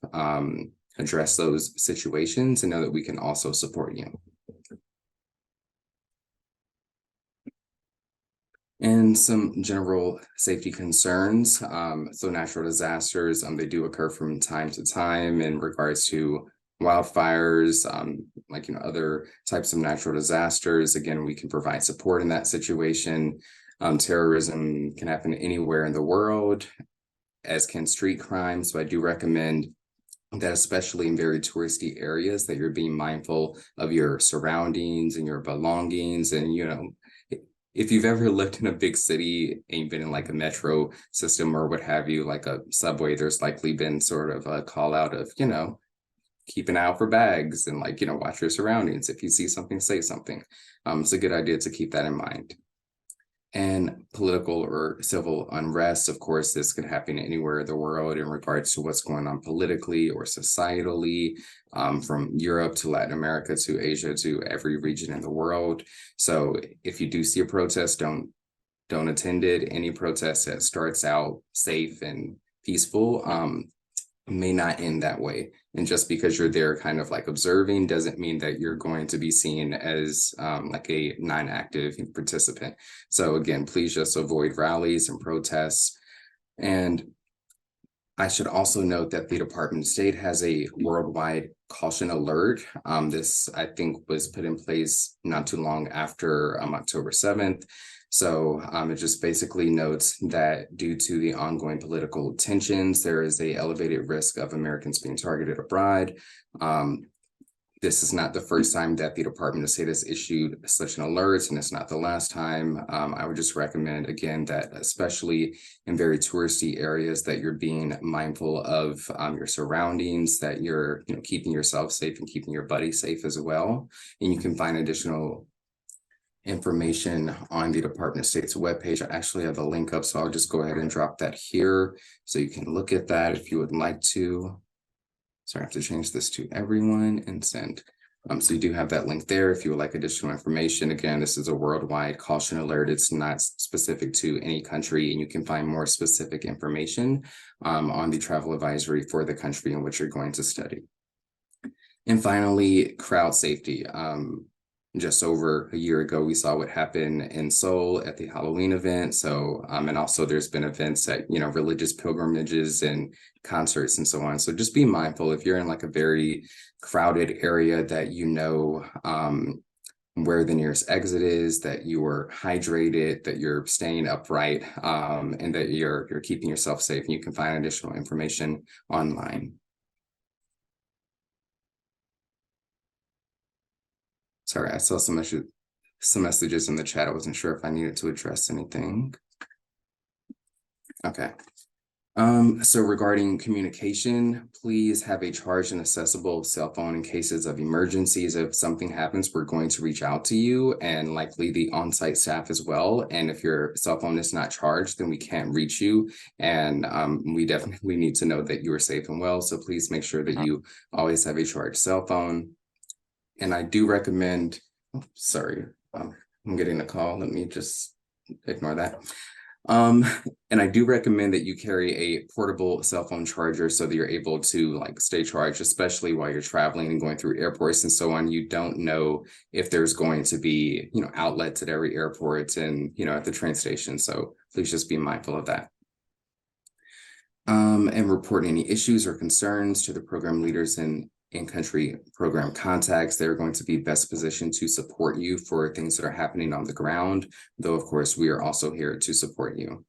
address those situations and know that we can also support you. And some general safety concerns. So natural disasters, they do occur from time to time in regards to wildfires, other types of natural disasters. Again, we can provide support in that situation. Terrorism can happen anywhere in the world, as can street crime. So I do recommend that, especially in very touristy areas, that you're being mindful of your surroundings and your belongings. And, if you've ever lived in a big city and you've been in a metro system or what have you, like a subway, there's likely been sort of a call out of, keep an eye out for bags and watch your surroundings. If you see something, say something. It's a good idea to keep that in mind. And political or civil unrest, of course, this could happen anywhere in the world in regards to what's going on politically or societally, from Europe to Latin America to Asia to every region in the world. So if you do see a protest, don't attend it. Any protest that starts out safe and peaceful may not end that way. And just because you're there kind of observing doesn't mean that you're going to be seen as a non-active participant. So again, please just avoid rallies and protests. And I should also note that the Department of State has a worldwide caution alert. This, I think, was put in place not too long after October 7th. So it just basically notes that due to the ongoing political tensions, there is a elevated risk of Americans being targeted abroad. This is not the first time that the Department of State has issued such an alert, and it's not the last time. I would just recommend, again, that especially in very touristy areas, that you're being mindful of your surroundings, that you're keeping yourself safe and keeping your buddy safe as well. And you can find additional information on the Department of State's webpage. I actually have a link up, so I'll just go ahead and drop that here so you can look at that if you would like to. So I have to change this to everyone and send. So you do have that link there if you would like additional information. Again, this is a worldwide caution alert. It's not specific to any country, and you can find more specific information on the travel advisory for the country in which you're going to study. And finally, crowd safety. Just over a year ago, we saw what happened in Seoul at the Halloween event. So, and also there's been events at, religious pilgrimages and concerts and so on. So just be mindful if you're in like a very crowded area that where the nearest exit is, that you are hydrated, that you're staying upright, and that you're keeping yourself safe. And you can find additional information online. Sorry, I saw some messages in the chat. I wasn't sure if I needed to address anything. Okay. So regarding communication, please have a charged and accessible cell phone in cases of emergencies. If something happens, we're going to reach out to you and likely the on-site staff as well. And if your cell phone is not charged, then we can't reach you. And we definitely need to know that you are safe and well. So please make sure that you always have a charged cell phone. And I do recommend, I'm getting a call. Let me just ignore that. And I do recommend that you carry a portable cell phone charger so that you're able to stay charged, especially while you're traveling and going through airports and so on. You don't know if there's going to be, outlets at every airport and, at the train station. So please just be mindful of that. And report any issues or concerns to the program leaders and in-country program contacts. They're going to be best positioned to support you for things that are happening on the ground, though of course we are also here to support you.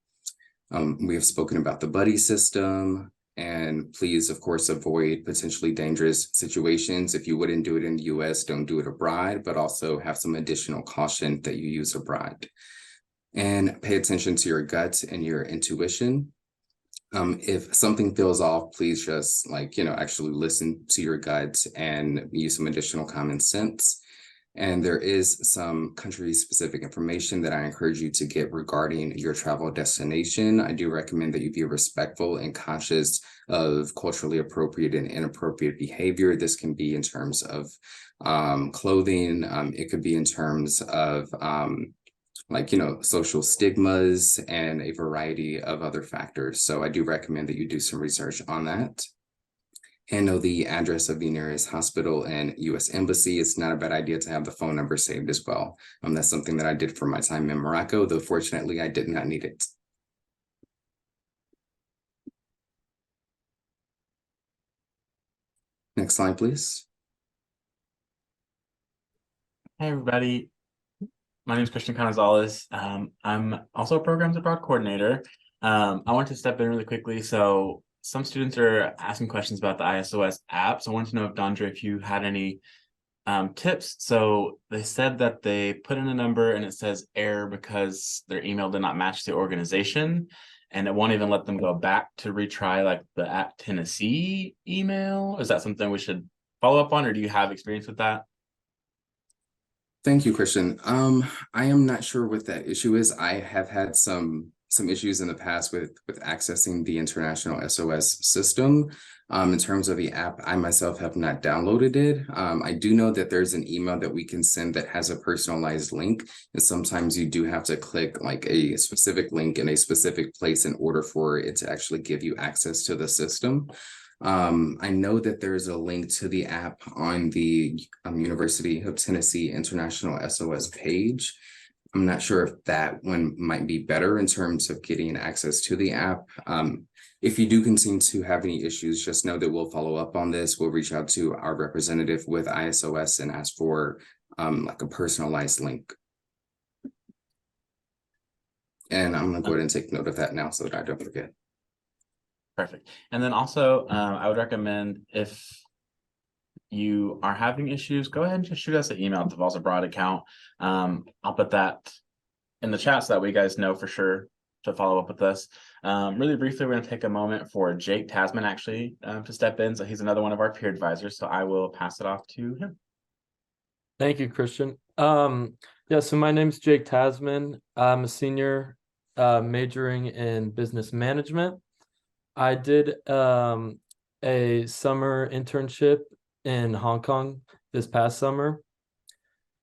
We have spoken about the buddy system, and please of course avoid potentially dangerous situations. If you wouldn't do it in the US, don't do it abroad, but also have some additional caution that you use abroad. And pay attention to your gut and your intuition. If something feels off, please just actually listen to your gut and use some additional common sense. And there is some country-specific information that I encourage you to get regarding your travel destination. I do recommend that you be respectful and conscious of culturally appropriate and inappropriate behavior. This can be in terms of clothing. It could be in terms of social stigmas and a variety of other factors. So I do recommend that you do some research on that. And know the address of the nearest hospital and U.S. Embassy. It's not a bad idea to have the phone number saved as well. That's something that I did for my time in Morocco, though fortunately I did not need it. Next slide, please. Hey, everybody. My name is Christian Canizales. I'm also a Programs Abroad coordinator. I want to step in really quickly. So some students are asking questions about the ISOS app. So I wanted to know, Dondra, if you had any tips. So they said that they put in a number and it says error because their email did not match the organization. And it won't even let them go back to retry the @Tennessee email. Is that something we should follow up on, or do you have experience with that? Thank you, Christian. I am not sure what that issue is. I have had some issues in the past with accessing the international SOS system. In terms of the app, I myself have not downloaded it. I do know that there's an email that we can send that has a personalized link. And sometimes you do have to click a specific link in a specific place in order for it to actually give you access to the system. I know that there's a link to the app on the University of Tennessee International SOS page. I'm not sure if that one might be better in terms of getting access to the app. If you do continue to have any issues, just know that we'll follow up on this. We'll reach out to our representative with ISOS and ask for like a personalized link. And I'm gonna go ahead and take note of that now so that I don't forget. Perfect. And then also, I would recommend if you are having issues, go ahead and just shoot us an email at the Vols Abroad account. I'll put that in the chat so that we guys know for sure to follow up with us. Really briefly, we're going to take a moment for Jake Tasman actually to step in. So he's another one of our peer advisors. So I will pass it off to him. Thank you, Christian. Yeah, so my name's Jake Tasman. I'm a senior majoring in business management. I did a summer internship in Hong Kong this past summer.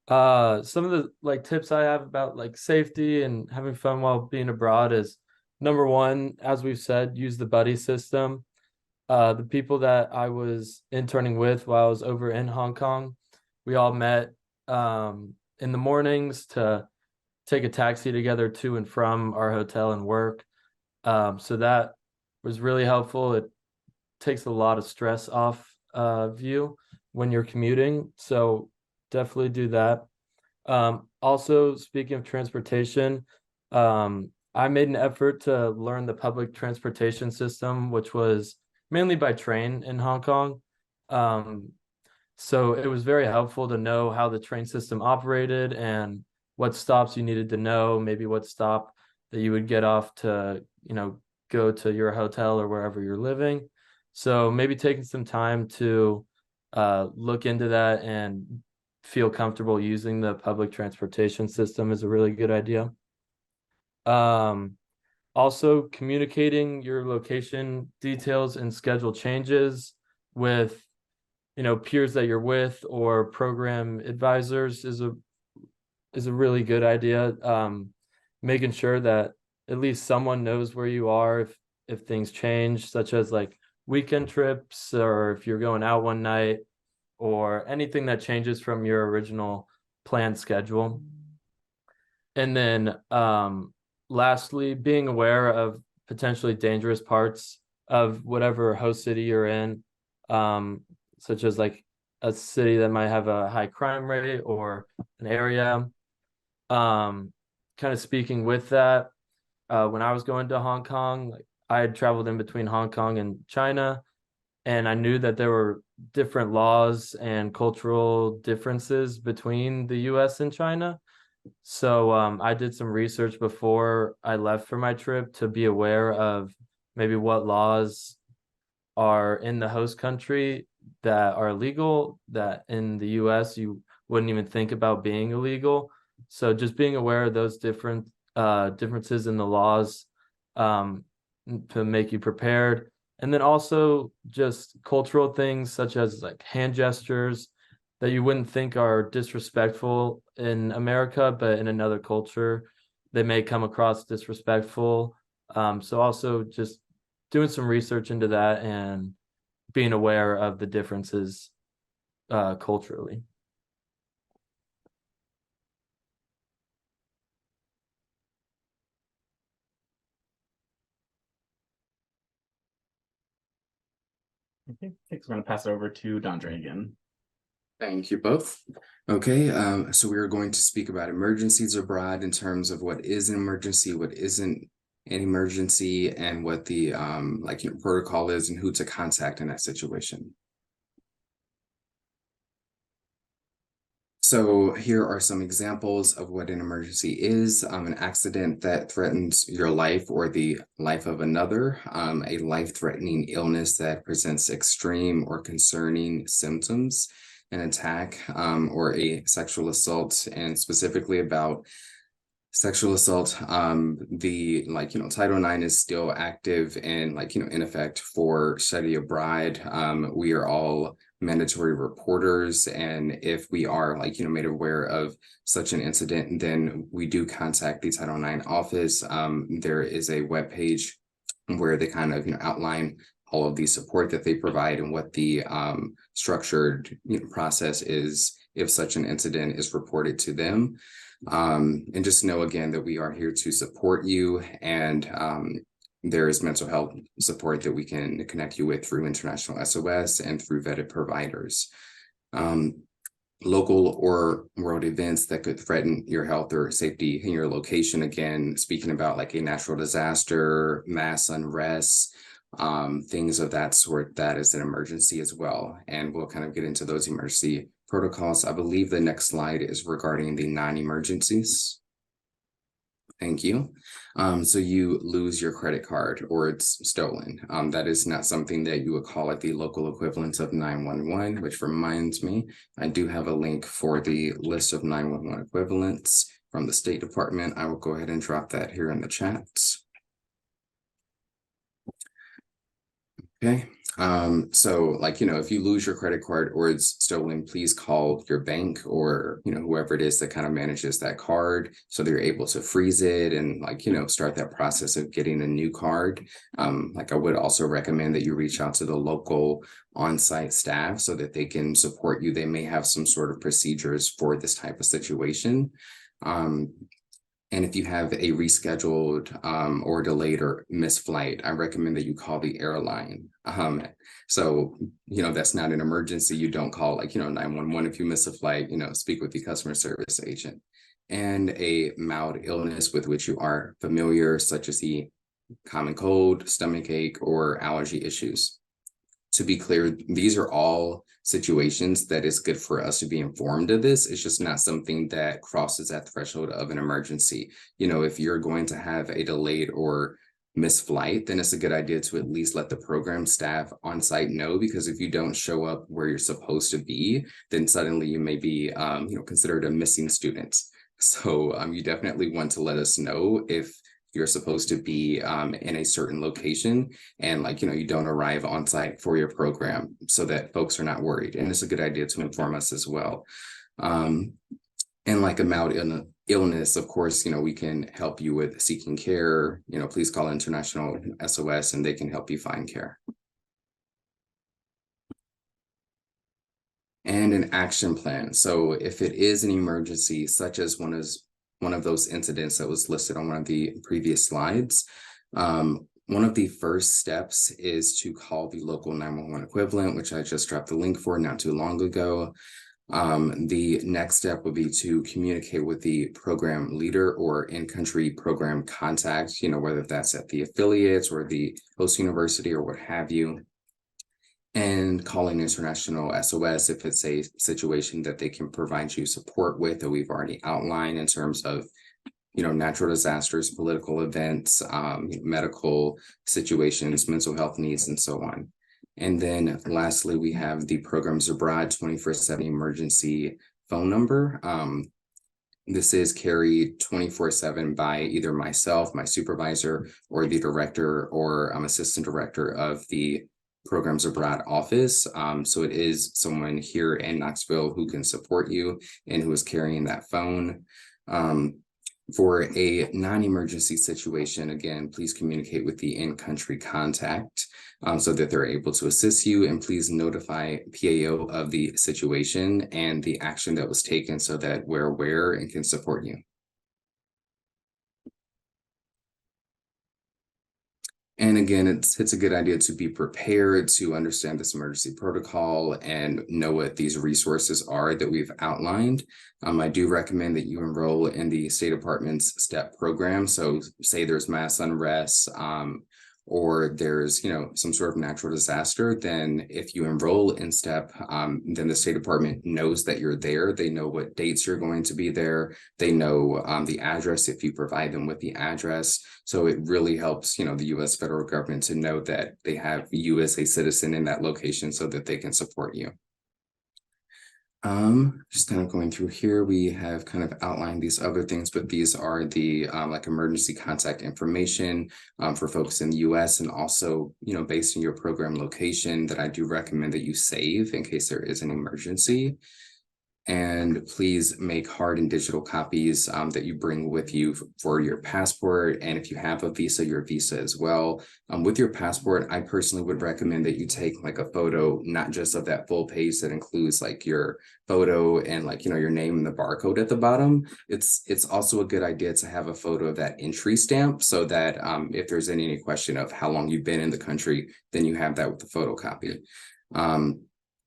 Some of the tips I have about safety and having fun while being abroad is, number one, as we've said, use the buddy system. The people that I was interning with while I was over in Hong Kong, we all met in the mornings to take a taxi together to and from our hotel and work. So that was really helpful. It takes a lot of stress off you when you're commuting. So definitely do that. Also, speaking of transportation, I made an effort to learn the public transportation system, which was mainly by train in Hong Kong. So it was very helpful to know how the train system operated and what stops you needed to know, maybe what stop that you would get off to, go to your hotel or wherever you're living. So maybe taking some time to look into that and feel comfortable using the public transportation system is a really good idea. Also, communicating your location details and schedule changes with peers that you're with or program advisors is a really good idea. Making sure that at least someone knows where you are if things change, such as weekend trips, or if you're going out one night, or anything that changes from your original planned schedule. And then lastly, being aware of potentially dangerous parts of whatever host city you're in, such as a city that might have a high crime rate or an area. Kind of speaking with that, when I was going to Hong Kong, I had traveled in between Hong Kong and China, and I knew that there were different laws and cultural differences between the US and China. So I did some research before I left for my trip to be aware of maybe what laws are in the host country that are illegal, that in the US you wouldn't even think about being illegal. So just being aware of those differences in the laws to make you prepared. And then also just cultural things such as hand gestures that you wouldn't think are disrespectful in America, but in another culture, they may come across disrespectful. So also just doing some research into that and being aware of the differences culturally. Okay, thanks. We're going to pass it over to Dondre again. Thank you both. Okay, so we are going to speak about emergencies abroad in terms of what is an emergency, what isn't an emergency, and what the protocol is and who to contact in that situation. So here are some examples of what an emergency is: an accident that threatens your life or the life of another, a life-threatening illness that presents extreme or concerning symptoms, an attack or a sexual assault. And specifically about sexual assault, the Title IX is still active and in effect for study abroad. We are all mandatory reporters, and if we are made aware of such an incident, then we do contact the Title IX office. There is a webpage where they kind of outline all of the support that they provide and what the structured process is if such an incident is reported to them. And just know again that we are here to support you, and there is mental health support that we can connect you with through International SOS and through vetted providers. Local or world events that could threaten your health or safety in your location. Again, speaking about like a natural disaster, mass unrest, things of that sort, that is an emergency as well. And we'll kind of get into those emergency protocols. I believe the next slide is regarding the non-emergencies. Thank you. So you lose your credit card or it's stolen. That is not something that you would call like the local equivalent of 911, which reminds me, I do have a link for the list of 911 equivalents from the State Department. I will go ahead and drop that here in the chat. Okay. So like, if you lose your credit card or it's stolen, please call your bank or, whoever it is that kind of manages that card, so they're able to freeze it and like, start that process of getting a new card. Like I would also recommend that you reach out to the local on-site staff so that they can support you. They may have some sort of procedures for this type of situation. And if you have a rescheduled or delayed or missed flight, I recommend that you call the airline. So, that's not an emergency. You don't call like, 911 if you miss a flight, speak with the customer service agent. And a mild illness with which you are familiar, such as the common cold, stomach ache, or allergy issues. To be clear, these are all situations that it's good for us to be informed of this. It's just not something that crosses that threshold of an emergency. If you're going to have a delayed or missed flight, then it's a good idea to at least let the program staff on site know, because if you don't show up where you're supposed to be, then suddenly you may be considered a missing student. So you definitely want to let us know if you're supposed to be in a certain location and you don't arrive on site for your program, so that folks are not worried. And it's a good idea to inform us as well. And like a mild illness, of course, we can help you with seeking care. Please call International SOS and they can help you find care. And an action plan. So if it is an emergency, such as one of those incidents that was listed on one of the previous slides, one of the first steps is to call the local 911 equivalent, which I just dropped the link for not too long ago. The next step would be to communicate with the program leader or in-country program contact, whether that's at the affiliates or the host university or what have you. And calling International SOS if it's a situation that they can provide you support with, that we've already outlined in terms of, natural disasters, political events, medical situations, mental health needs, and so on. And then lastly, we have the Programs Abroad 24/7 emergency phone number. This is carried 24/7 by either myself, my supervisor, or the director or assistant director of the Programs Abroad office. So it is someone here in Knoxville who can support you and who is carrying that phone. For a non-emergency situation, again, please communicate with the in-country contact so that they're able to assist you, and please notify PAO of the situation and the action that was taken so that we're aware and can support you. And again, it's a good idea to be prepared to understand this emergency protocol and know what these resources are that we've outlined. I do recommend that you enroll in the State Department's STEP program. So say there's mass unrest, or there's, some sort of natural disaster, then if you enroll in STEP, then the State Department knows that you're there. They know what dates you're going to be there. They know the address if you provide them with the address. So it really helps, the U.S. federal government to know that they have you as a citizen in that location so that they can support you. Just kind of going through here, we have kind of outlined these other things, but these are the like emergency contact information for folks in the US, and also, based on your program location, that I do recommend that you save in case there is an emergency. And please make hard and digital copies that you bring with you for your passport. And if you have a visa, your visa as well. With your passport, I personally would recommend that you take like a photo, not just of that full page that includes like your photo and like, your name and the barcode at the bottom. It's also a good idea to have a photo of that entry stamp so that if there's any question of how long you've been in the country, then you have that with the photocopy.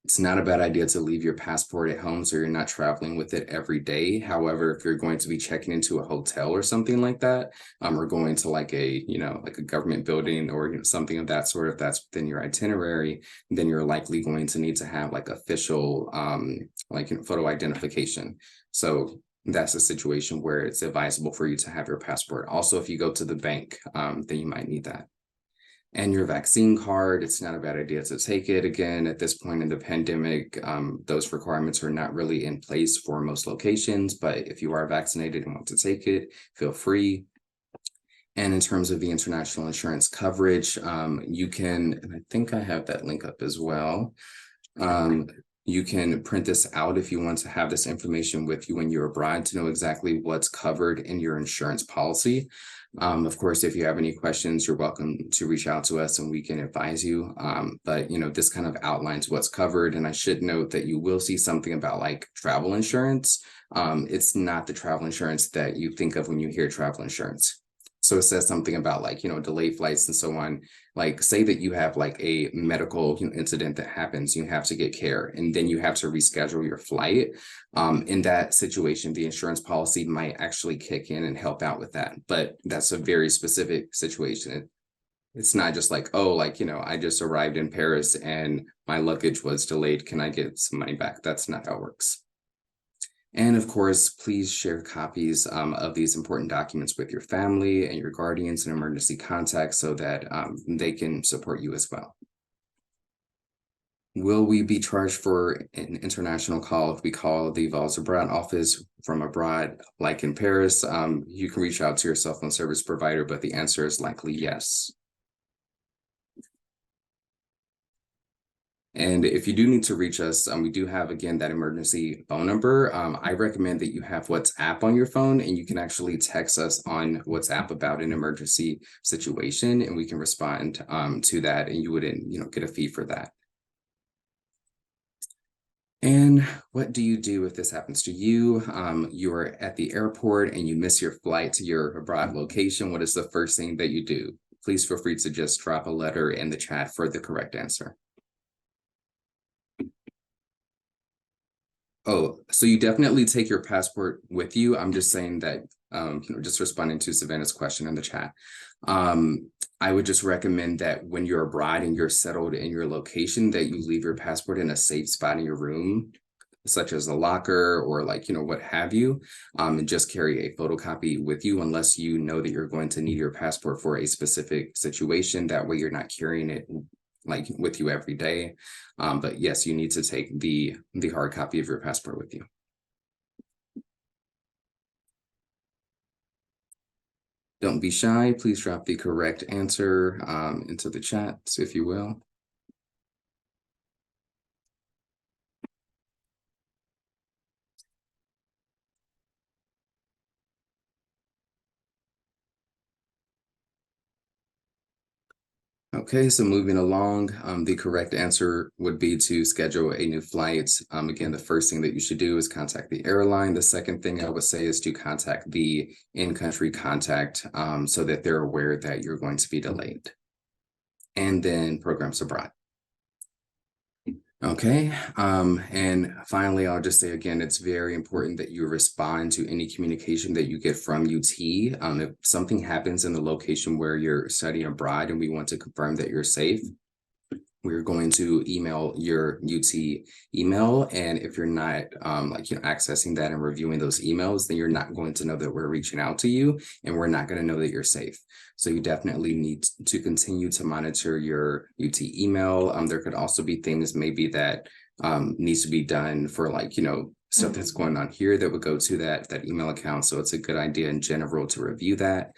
It's not a bad idea to leave your passport at home so you're not traveling with it every day. However, if you're going to be checking into a hotel or something like that, or going to like a, like a government building or something of that sort, if that's within your itinerary, then you're likely going to need to have like official photo identification. So that's a situation where it's advisable for you to have your passport. Also, if you go to the bank, then you might need that. And your vaccine card, it's not a bad idea to take it. Again, at this point in the pandemic, those requirements are not really in place for most locations, but if you are vaccinated and want to take it, feel free. And in terms of the international insurance coverage, you can, and I think I have that link up as well. You can print this out if you want to have this information with you when you're abroad to know exactly what's covered in your insurance policy. Of course, if you have any questions, you're welcome to reach out to us and we can advise you. But this kind of outlines what's covered. And I should note that you will see something about like travel insurance. It's not the travel insurance that you think of when you hear travel insurance. So it says something about like, delayed flights and so on. Like say that you have like a medical incident that happens, you have to get care and then you have to reschedule your flight. In that situation, the insurance policy might actually kick in and help out with that. But that's a very specific situation. It's not just like, oh, I just arrived in Paris and my luggage was delayed. Can I get some money back? That's not how it works. And of course, please share copies of these important documents with your family and your guardians and emergency contacts so that they can support you as well. Will we be charged for an international call if we call the Vols Abroad office from abroad, like in Paris? You can reach out to your cell phone service provider, but the answer is likely yes. And if you do need to reach us, we do have, again, that emergency phone number. I recommend that you have WhatsApp on your phone and you can actually text us on WhatsApp about an emergency situation and we can respond to that and you wouldn't, get a fee for that. And what do you do if this happens to you? You're at the airport and you miss your flight to your abroad location. What is the first thing that you do? Please feel free to just drop a letter in the chat for the correct answer. Oh, so you definitely take your passport with you. I'm just saying that, just responding to Savannah's question in the chat. I would just recommend that when you're abroad and you're settled in your location, that you leave your passport in a safe spot in your room, such as a locker or what have you, and just carry a photocopy with you unless you know that you're going to need your passport for a specific situation. That way you're not carrying it with you every day. But yes, you need to take the hard copy of your passport with you. Don't be shy. Please drop the correct answer into the chat, if you will. Okay, so moving along, the correct answer would be to schedule a new flight. Again, the first thing that you should do is contact the airline. The second thing I would say is to contact the in-country contact so that they're aware that you're going to be delayed. And then programs abroad. Okay, and finally, I'll just say again, it's very important that you respond to any communication that you get from UT. If something happens in the location where you're studying abroad and we want to confirm that you're safe, we're going to email your UT email. And if you're not accessing that and reviewing those emails, then you're not going to know that we're reaching out to you and we're not going to know that you're safe. So you definitely need to continue to monitor your UT email. There could also be things maybe that needs to be done for stuff that's going on here that would go to that email account. So it's a good idea in general to review that.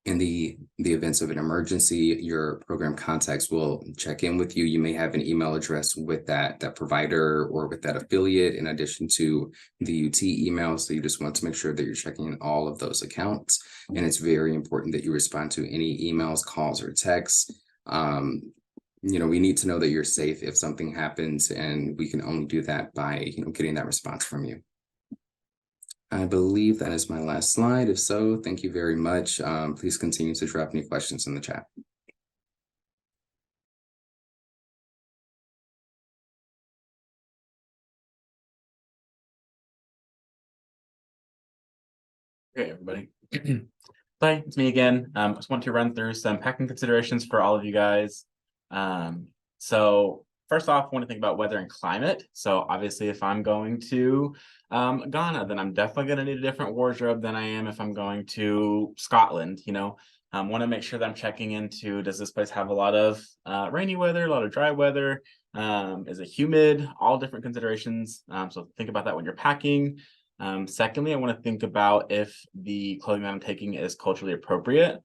In the events of an emergency, your program contacts will check in with you. You may have an email address with that provider or with that affiliate, in addition to the UT email. So you just want to make sure that you're checking in all of those accounts. And it's very important that you respond to any emails, calls, or texts. We need to know that you're safe if something happens, and we can only do that by getting that response from you. I believe that is my last slide. If so, thank you very much. Please continue to drop any questions in the chat. Okay, everybody. Hi, it's me again. I just want to run through some packing considerations for all of you guys. So first off, I want to think about weather and climate. So obviously, if I'm going to Ghana, then I'm definitely going to need a different wardrobe than I am if I'm going to Scotland. Want to make sure that I'm checking into, does this place have a lot of rainy weather, a lot of dry weather? Is it humid? All different considerations. So think about that when you're packing. Secondly, I want to think about if the clothing that I'm taking is culturally appropriate.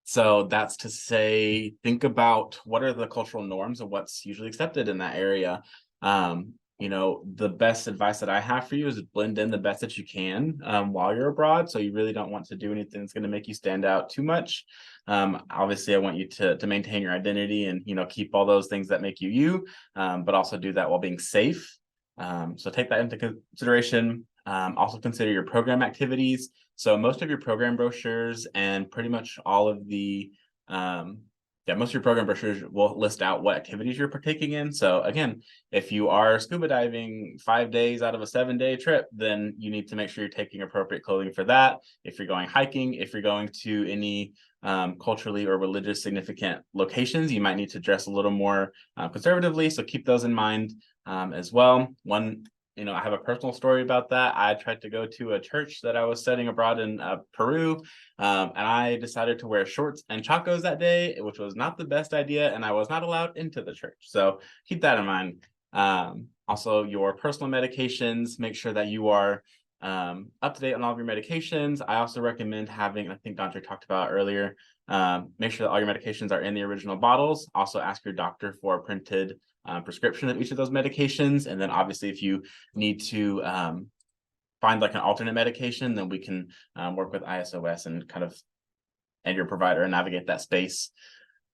So that's to say, think about what are the cultural norms of what's usually accepted in that area. The best advice that I have for you is blend in the best that you can while you're abroad. So you really don't want to do anything that's going to make you stand out too much. Obviously, I want you to maintain your identity and, keep all those things that make you you, but also do that while being safe. So take that into consideration. Also consider your program activities. So most of your program brochures and pretty much all of the, most of your program brochures will list out what activities you're partaking in. So again, if you are scuba diving 5 days out of a 7-day trip, then you need to make sure you're taking appropriate clothing for that. If you're going hiking, if you're going to any culturally or religious significant locations, you might need to dress a little more conservatively. So keep those in mind as well. I have a personal story about that. I tried to go to a church that I was studying abroad in Peru, and I decided to wear shorts and chacos that day, which was not the best idea, and I was not allowed into the church. So keep that in mind. Also, your personal medications, make sure that you are up to date on all of your medications. I also recommend having, I think Dante talked about earlier, make sure that all your medications are in the original bottles. Also ask your doctor for a printed prescription of each of those medications. And then obviously if you need to find like an alternate medication, then we can work with ISOS and your provider and navigate that space.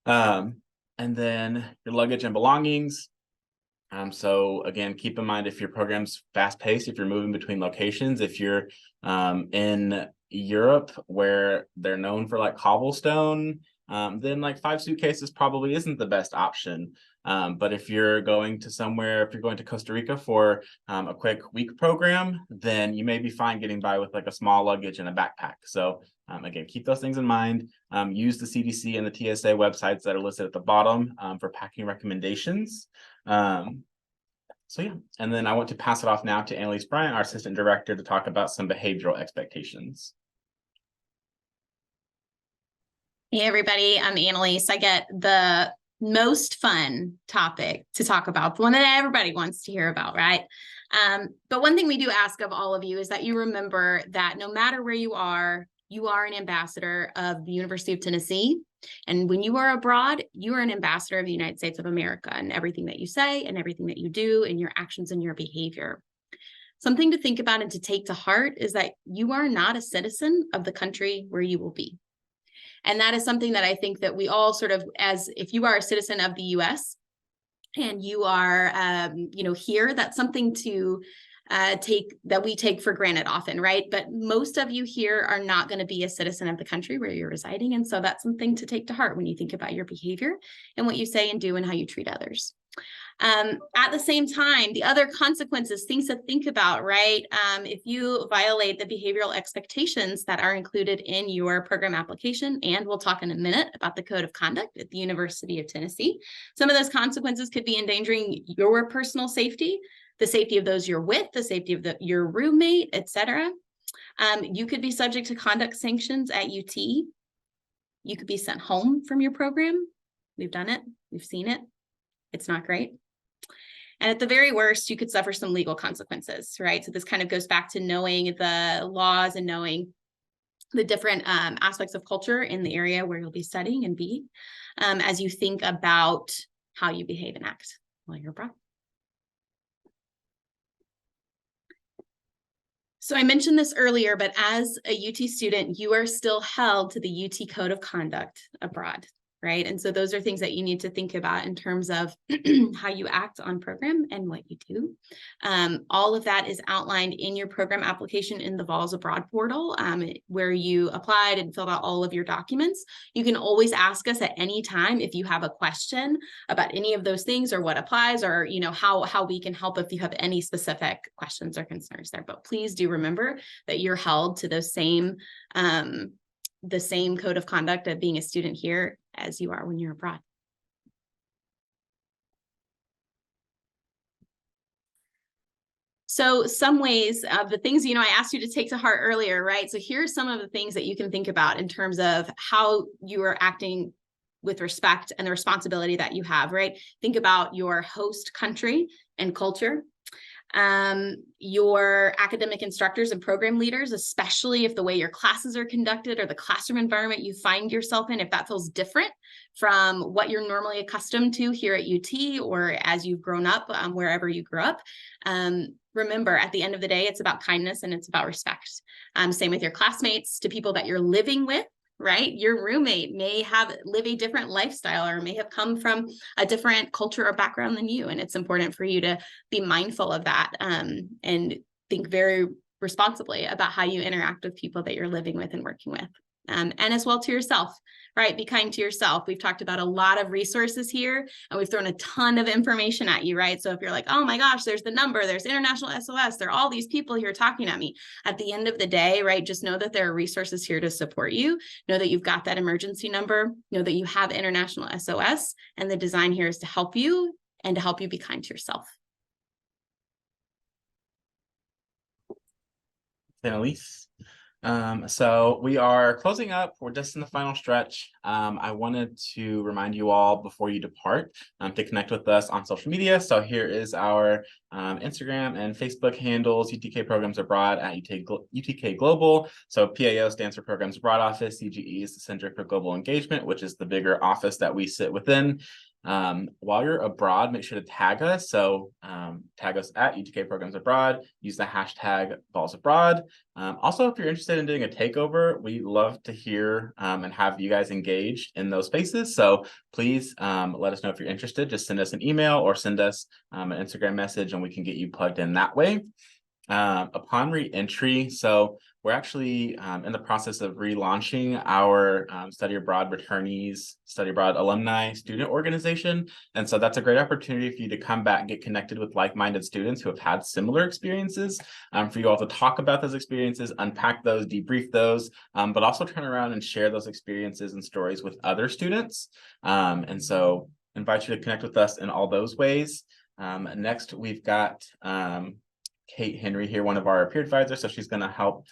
And then your luggage and belongings. So again, keep in mind if your program's fast paced, if you're moving between locations, if you're in Europe where they're known for like cobblestone, then like 5 suitcases probably isn't the best option. But if you're going to somewhere, if you're going to Costa Rica for a quick week program, then you may be fine getting by with like a small luggage and a backpack. So again, keep those things in mind. Use the CDC and the TSA websites that are listed at the bottom for packing recommendations. So yeah, and then I want to pass it off now to Annalise Bryant, our assistant director, to talk about some behavioral expectations. Hey everybody, I'm Annalise. I get the most fun topic to talk about, the one that everybody wants to hear about, right? But one thing we do ask of all of you is that you remember that no matter where you are an ambassador of the University of Tennessee. And when you are abroad, you are an ambassador of the United States of America, and everything that you say and everything that you do and your actions and your behavior. Something to think about and to take to heart is that you are not a citizen of the country where you will be. And that is something that I think that we all sort of, as if you are a citizen of the US and you are, here, that's something to we take for granted often, right? But most of you here are not going to be a citizen of the country where you're residing. And so that's something to take to heart when you think about your behavior and what you say and do and how you treat others. At the same time, the other consequences, things to think about, right? If you violate the behavioral expectations that are included in your program application, and we'll talk in a minute about the code of conduct at the University of Tennessee, some of those consequences could be endangering your personal safety, the safety of those you're with, the safety of your roommate, etc. You could be subject to conduct sanctions at UT. You could be sent home from your program. We've done it. We've seen it. It's not great. And at the very worst, you could suffer some legal consequences, right? So this kind of goes back to knowing the laws and knowing the different aspects of culture in the area where you'll be studying and be, as you think about how you behave and act while you're abroad. So I mentioned this earlier, but as a UT student, you are still held to the UT Code of Conduct abroad, right? And so those are things that you need to think about in terms of how you act on program and what you do. All of that is outlined in your program application in the Vols Abroad portal, where you applied and filled out all of your documents. You can always ask us at any time if you have a question about any of those things or what applies, or how we can help if you have any specific questions or concerns there. But please do remember that you're held to those the same code of conduct of being a student here as you are when you're abroad. So some ways of the things, I asked you to take to heart earlier, right? So here are some of the things that you can think about in terms of how you are acting with respect and the responsibility that you have, right? Think about your host country and culture. Your academic instructors and program leaders, especially if the way your classes are conducted or the classroom environment you find yourself in, if that feels different from what you're normally accustomed to here at UT or as you've grown up, wherever you grew up. Remember, at the end of the day, it's about kindness and it's about respect. Same with your classmates, to people that you're living with. Right? Your roommate may live a different lifestyle or may have come from a different culture or background than you. And it's important for you to be mindful of that and think very responsibly about how you interact with people that you're living with and working with. And as well to yourself, right? Be kind to yourself. We've talked about a lot of resources here and we've thrown a ton of information at you, right? So if you're like, oh my gosh, there's the number, there's International SOS, there are all these people here talking at me. At the end of the day, right? Just know that there are resources here to support you. Know that you've got that emergency number. Know that you have International SOS, and the design here is to help you and to help you be kind to yourself. Annalise. So we are closing up. We're just in the final stretch. I wanted to remind you all before you depart to connect with us on social media. So here is our Instagram and Facebook handles: UTK Programs Abroad at UTK Global. So PAO stands for Programs Abroad Office. CGE is the Center for Global Engagement, which is the bigger office that we sit within. While you're abroad, make sure to tag us. So tag us at UTK Programs Abroad, use the hashtag Vols Abroad. Also, if you're interested in doing a takeover, we love to hear and have you guys engaged in those spaces. So please let us know if you're interested. Just send us an email or send us an Instagram message and we can get you plugged in that way. Upon re-entry, so we're actually in the process of relaunching our Study Abroad Returnees, Study Abroad Alumni Student Organization. And so that's a great opportunity for you to come back and get connected with like-minded students who have had similar experiences, for you all to talk about those experiences, unpack those, debrief those, but also turn around and share those experiences and stories with other students. And so invite you to connect with us in all those ways. Next, we've got Kate Henry here, one of our peer advisors. So she's going to help.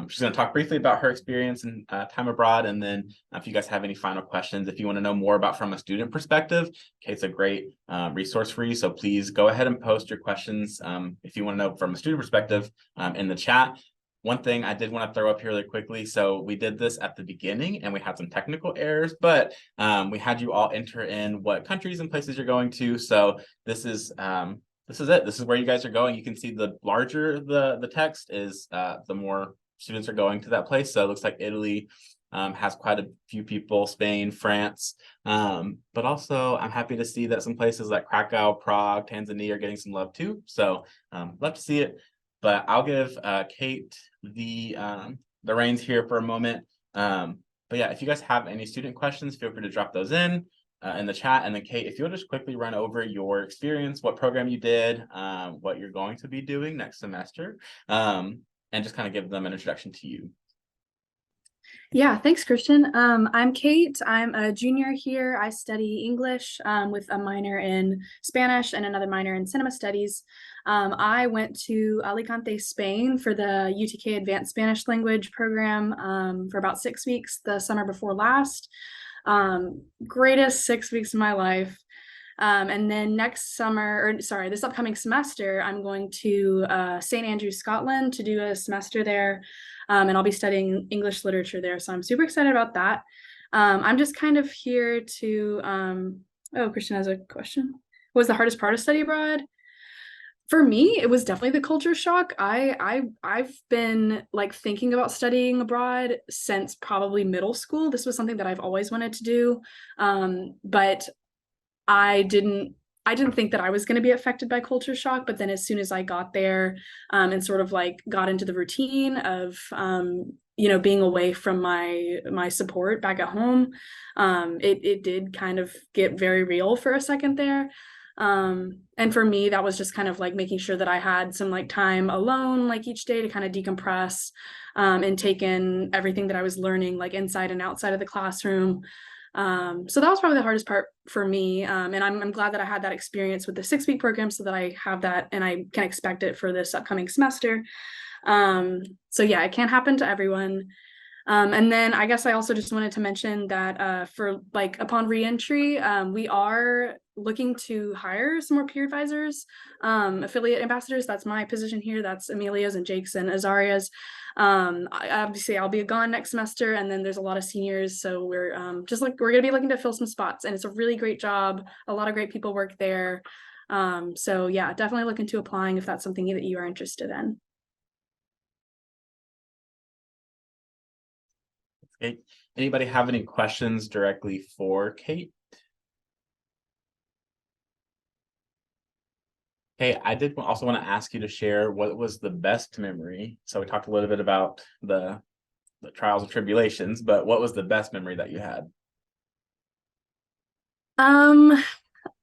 She's going to talk briefly about her experience and time abroad. And then if you guys have any final questions, if you want to know more about from a student perspective, Kate's a great resource for you. So please go ahead and post your questions if you want to know from a student perspective in the chat. One thing I did want to throw up here really quickly. So we did this at the beginning and we had some technical errors, but we had you all enter in what countries and places you're going to. So this is it. This is where you guys are going. You can see the larger the text is, the more students are going to that place. So it looks like Italy has quite a few people, Spain, France. But also I'm happy to see that some places like Krakow, Prague, Tanzania are getting some love too. So love to see it. But I'll give Kate the reins here for a moment. But yeah, if you guys have any student questions, feel free to drop those in the chat. And then Kate, if you'll just quickly run over your experience, what program you did, what you're going to be doing next semester, and just kind of give them an introduction to you. Yeah, thanks, Christian. I'm Kate. I'm a junior here. I study English with a minor in Spanish and another minor in cinema studies. I went to Alicante, Spain for the UTK Advanced Spanish Language program for about 6 weeks the summer before last. Greatest 6 weeks of my life. And then this upcoming semester, I'm going to St. Andrews, Scotland to do a semester there. and I'll be studying English literature there. So I'm super excited about that. I'm just kind of here to, oh, Christian has a question. What was the hardest part of study abroad? For me, it was definitely the culture shock. I've been like thinking about studying abroad since probably middle school. This was something that I've always wanted to do. But I didn't think that I was going to be affected by culture shock. But then as soon as I got there, and sort of like got into the routine of being away from my support back at home, it did kind of get very real for a second there. And for me, that was just kind of like making sure that I had some like time alone, like each day, to kind of decompress, and take in everything that I was learning, like inside and outside of the classroom. So that was probably the hardest part for me. And I'm glad that I had that experience with the 6-week program, so that I have that and I can expect it for this upcoming semester. So yeah, it can't happen to everyone. And then I guess I also just wanted to mention that for like upon reentry, we are looking to hire some more peer advisors, affiliate ambassadors. That's my position here. That's Amelia's and Jake's and Azaria's. Obviously I'll be gone next semester, and then there's a lot of seniors. So we're we're gonna be looking to fill some spots, and it's a really great job. A lot of great people work there. So yeah, definitely look into applying if that's something that you are interested in. Okay. Anybody have any questions directly for Kate? Okay, I did also want to ask you to share what was the best memory. So we talked a little bit about the trials and tribulations, but what was the best memory that you had?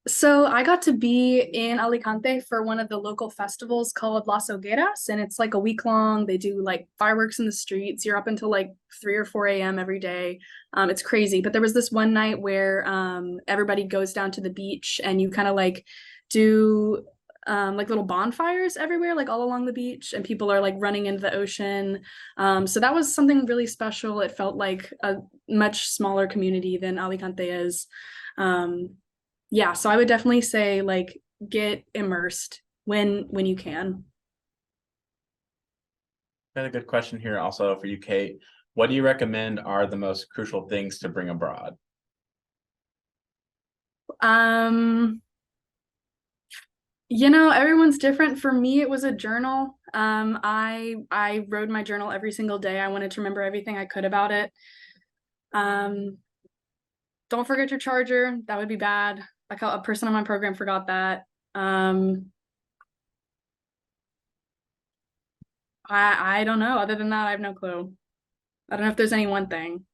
So I got to be in Alicante for one of the local festivals called Las Hogueras, and it's like a week long. They do like fireworks in the streets. You're up until like 3 or 4 a.m. every day. It's crazy. But there was this one night where everybody goes down to the beach, and you kind of like do like little bonfires everywhere, like all along the beach, and people are like running into the ocean. So that was something really special. It felt like a much smaller community than Alicante is. Yeah, so I would definitely say like get immersed when you can. Got a good question here also for you, Kate. What do you recommend are the most crucial things to bring abroad? Everyone's different. For me, it was a journal. I wrote my journal every single day. I wanted to remember everything I could about it. Don't forget your charger. That would be bad. Like a person on my program forgot that. I don't know. Other than that, I have no clue. I don't know if there's any one thing.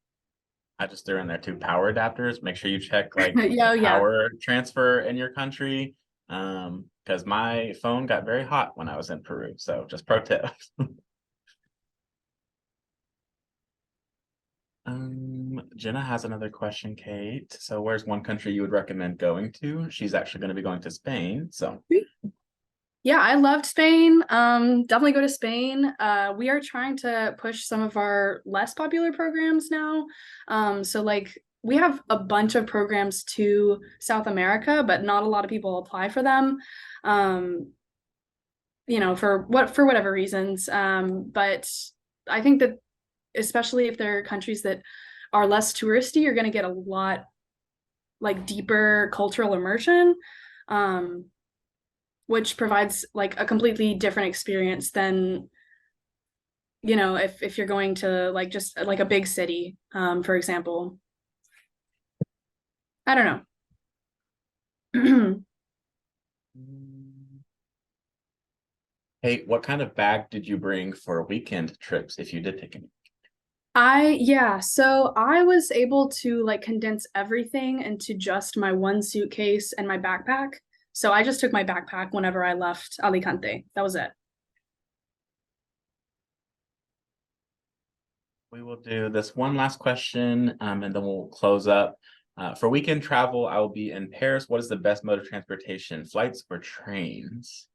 I just threw in there 2 power adapters. Make sure you check like Yeah, yeah. power transfer in your country. Because my phone got very hot when I was in Peru. So just pro tip. Jenna has another question, Kate. So where's one country you would recommend going to? She's actually going to be going to Spain. So yeah, I loved Spain. Definitely go to Spain. We are trying to push some of our less popular programs now. So like we have a bunch of programs to South America, but not a lot of people apply for them. For whatever reasons. But I think that especially if there are countries that are less touristy, you're going to get a lot like deeper cultural immersion, which provides like a completely different experience than, if you're going to like just like a big city, for example. I don't know. Hey, what kind of bag did you bring for weekend trips if you did take any? So I was able to like condense everything into just my one suitcase and my backpack. So I just took my backpack whenever I left Alicante. That was it. We will do this one last question, and then we'll close up. For weekend travel, I will be in Paris. What is the best mode of transportation, flights or trains?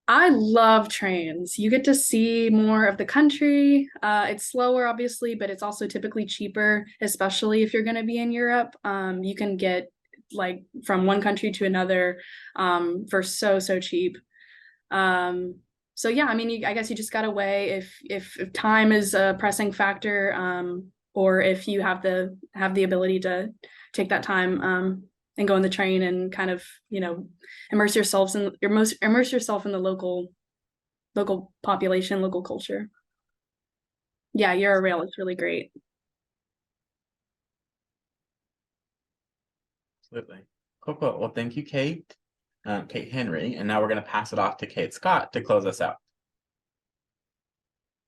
I love trains. You get to see more of the country. It's slower, obviously, but it's also typically cheaper, especially if you're going to be in Europe. You can get like from one country to another for so cheap. so yeah, I mean, I guess you just gotta weigh if time is a pressing factor, or if you have the ability to take that time and go on the train and kind of, you know, immerse yourself in the local population, local culture. Yeah, Eurail is really great. Absolutely. Cool. Well, thank you, Kate. Kate Henry, and now we're going to pass it off to Kate Scott to close us out.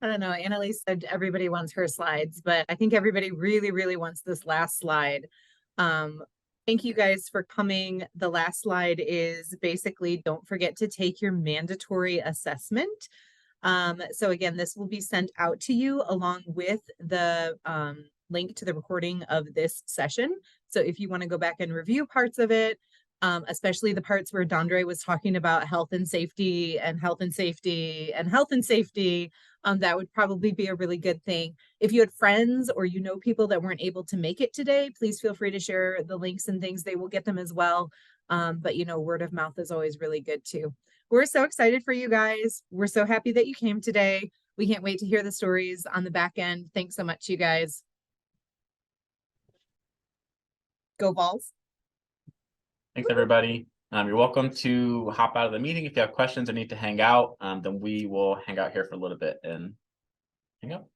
I don't know, Annalise said everybody wants her slides, but I think everybody really, really wants this last slide. Thank you guys for coming. The last slide is basically, don't forget to take your mandatory assessment. So again, this will be sent out to you along with the link to the recording of this session. So if you want to go back and review parts of it, especially the parts where Dondre was talking about health and safety and health and safety and health and safety, that would probably be a really good thing. If you had friends or you know people that weren't able to make it today, please feel free to share the links and things. They will get them as well. But you know, word of mouth is always really good too. We're so excited for you guys. We're so happy that you came today. We can't wait to hear the stories on the back end. Thanks so much, you guys. Go Vols. Thanks, everybody. You're welcome to hop out of the meeting if you have questions or need to hang out. Then we will hang out here for a little bit and hang out.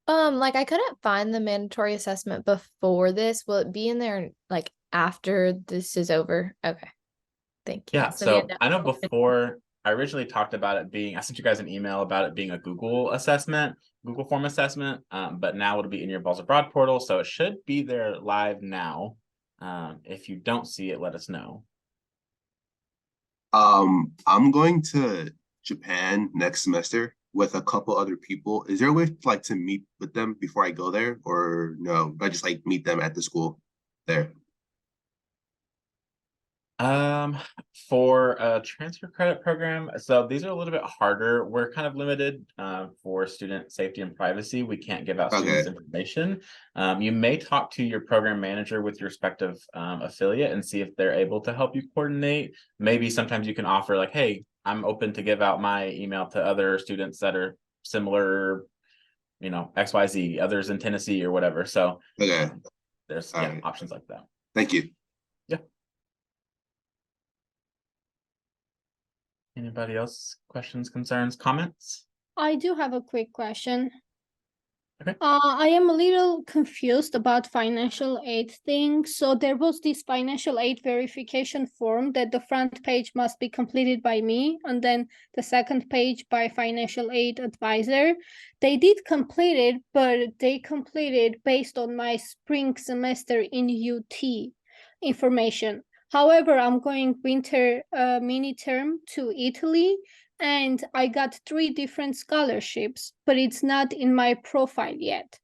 Like I couldn't find the mandatory assessment before this. Will it be in there like after this is over? Okay. Thank you. Yeah, so I know before I originally talked about it being, I sent you guys an email about it being a Google assessment, Google form assessment, but now it'll be in your Balls Abroad portal, so it should be there live now. If you don't see it, let us know. I'm going to Japan next semester with a couple other people. Is there a way to meet with them before I go there, or no? I just meet them at the school there. For a transfer credit program, so these are a little bit harder. We're kind of limited for student safety and privacy. We can't give out students information. You may talk to your program manager with your respective affiliate and see if they're able to help you coordinate. Maybe sometimes you can offer like, hey, I'm open to give out my email to other students that are similar, you know, XYZ, others in Tennessee or whatever. So there's options like that. Thank you. Yeah. Anybody else? Questions, concerns, comments? I do have a quick question. Okay. I am a little confused about financial aid thing. So there was this financial aid verification form that the front page must be completed by me, and then the second page by financial aid advisor. They did complete it, but they completed based on my spring semester in UT information. However, I'm going winter mini term to Italy, and I got 3 different scholarships, but it's not in my profile yet,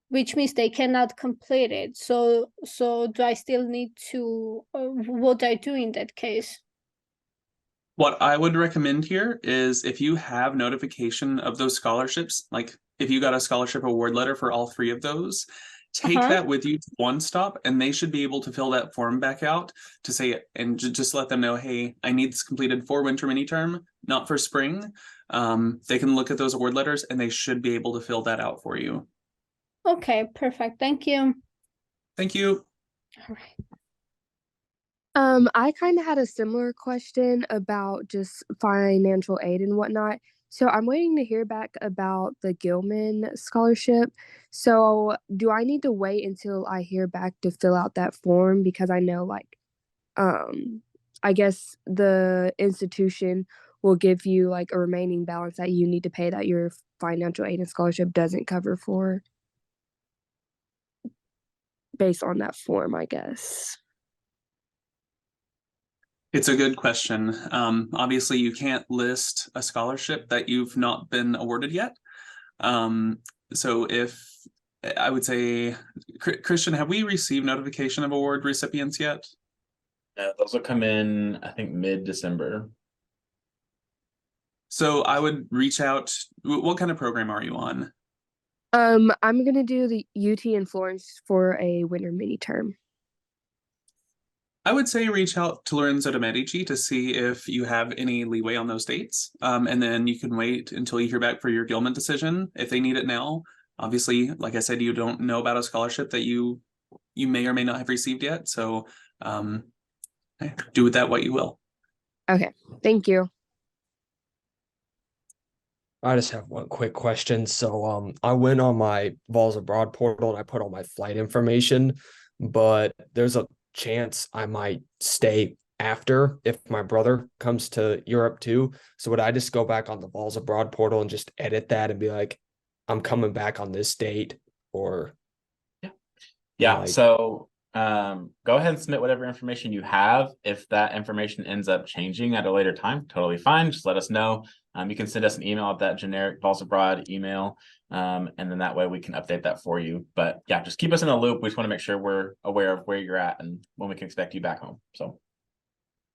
which means they cannot complete it. So do I still need to, what do I do in that case? What I would recommend here is if you have notification of those scholarships, like if you got a scholarship award letter for all 3 of those, take that with you to One Stop, and they should be able to fill that form back out to say it and just let them know, hey, I need this completed for winter mini term, not for spring. They can look at those award letters and they should be able to fill that out for you. Okay, perfect. Thank you. Thank you. All right. I kind of had a similar question about just financial aid and whatnot. So I'm waiting to hear back about the Gilman scholarship. So do I need to wait until I hear back to fill out that form? Because I know I guess the institution will give you a remaining balance that you need to pay that your financial aid and scholarship doesn't cover for based on that form, I guess. It's a good question. Obviously, you can't list a scholarship that you've not been awarded yet. So if I would say, Christian, have we received notification of award recipients yet? Yeah, those will come in, I think, mid-December. So I would reach out. What kind of program are you on? I'm going to do the UT in Florence for a winter mini term. I would say reach out to Lorenzo de Medici to see if you have any leeway on those dates. And then you can wait until you hear back for your Gilman decision if they need it now. Obviously, like I said, you don't know about a scholarship that you may or may not have received yet. So do with that what you will. Okay, thank you. I just have one quick question. So I went on my Vols Abroad portal and I put all my flight information, but there's a chance I might stay after if my brother comes to Europe too. So would I just go back on the Vols Abroad portal and just edit that and be like, I'm coming back on this date? Or Yeah, like- so go ahead and submit whatever information you have. If that information ends up changing at a later time, totally fine. Just let us know. You can send us an email at that generic Vols Abroad email. And then that way we can update that for you. But yeah, just keep us in the loop. We just want to make sure we're aware of where you're at and when we can expect you back home. So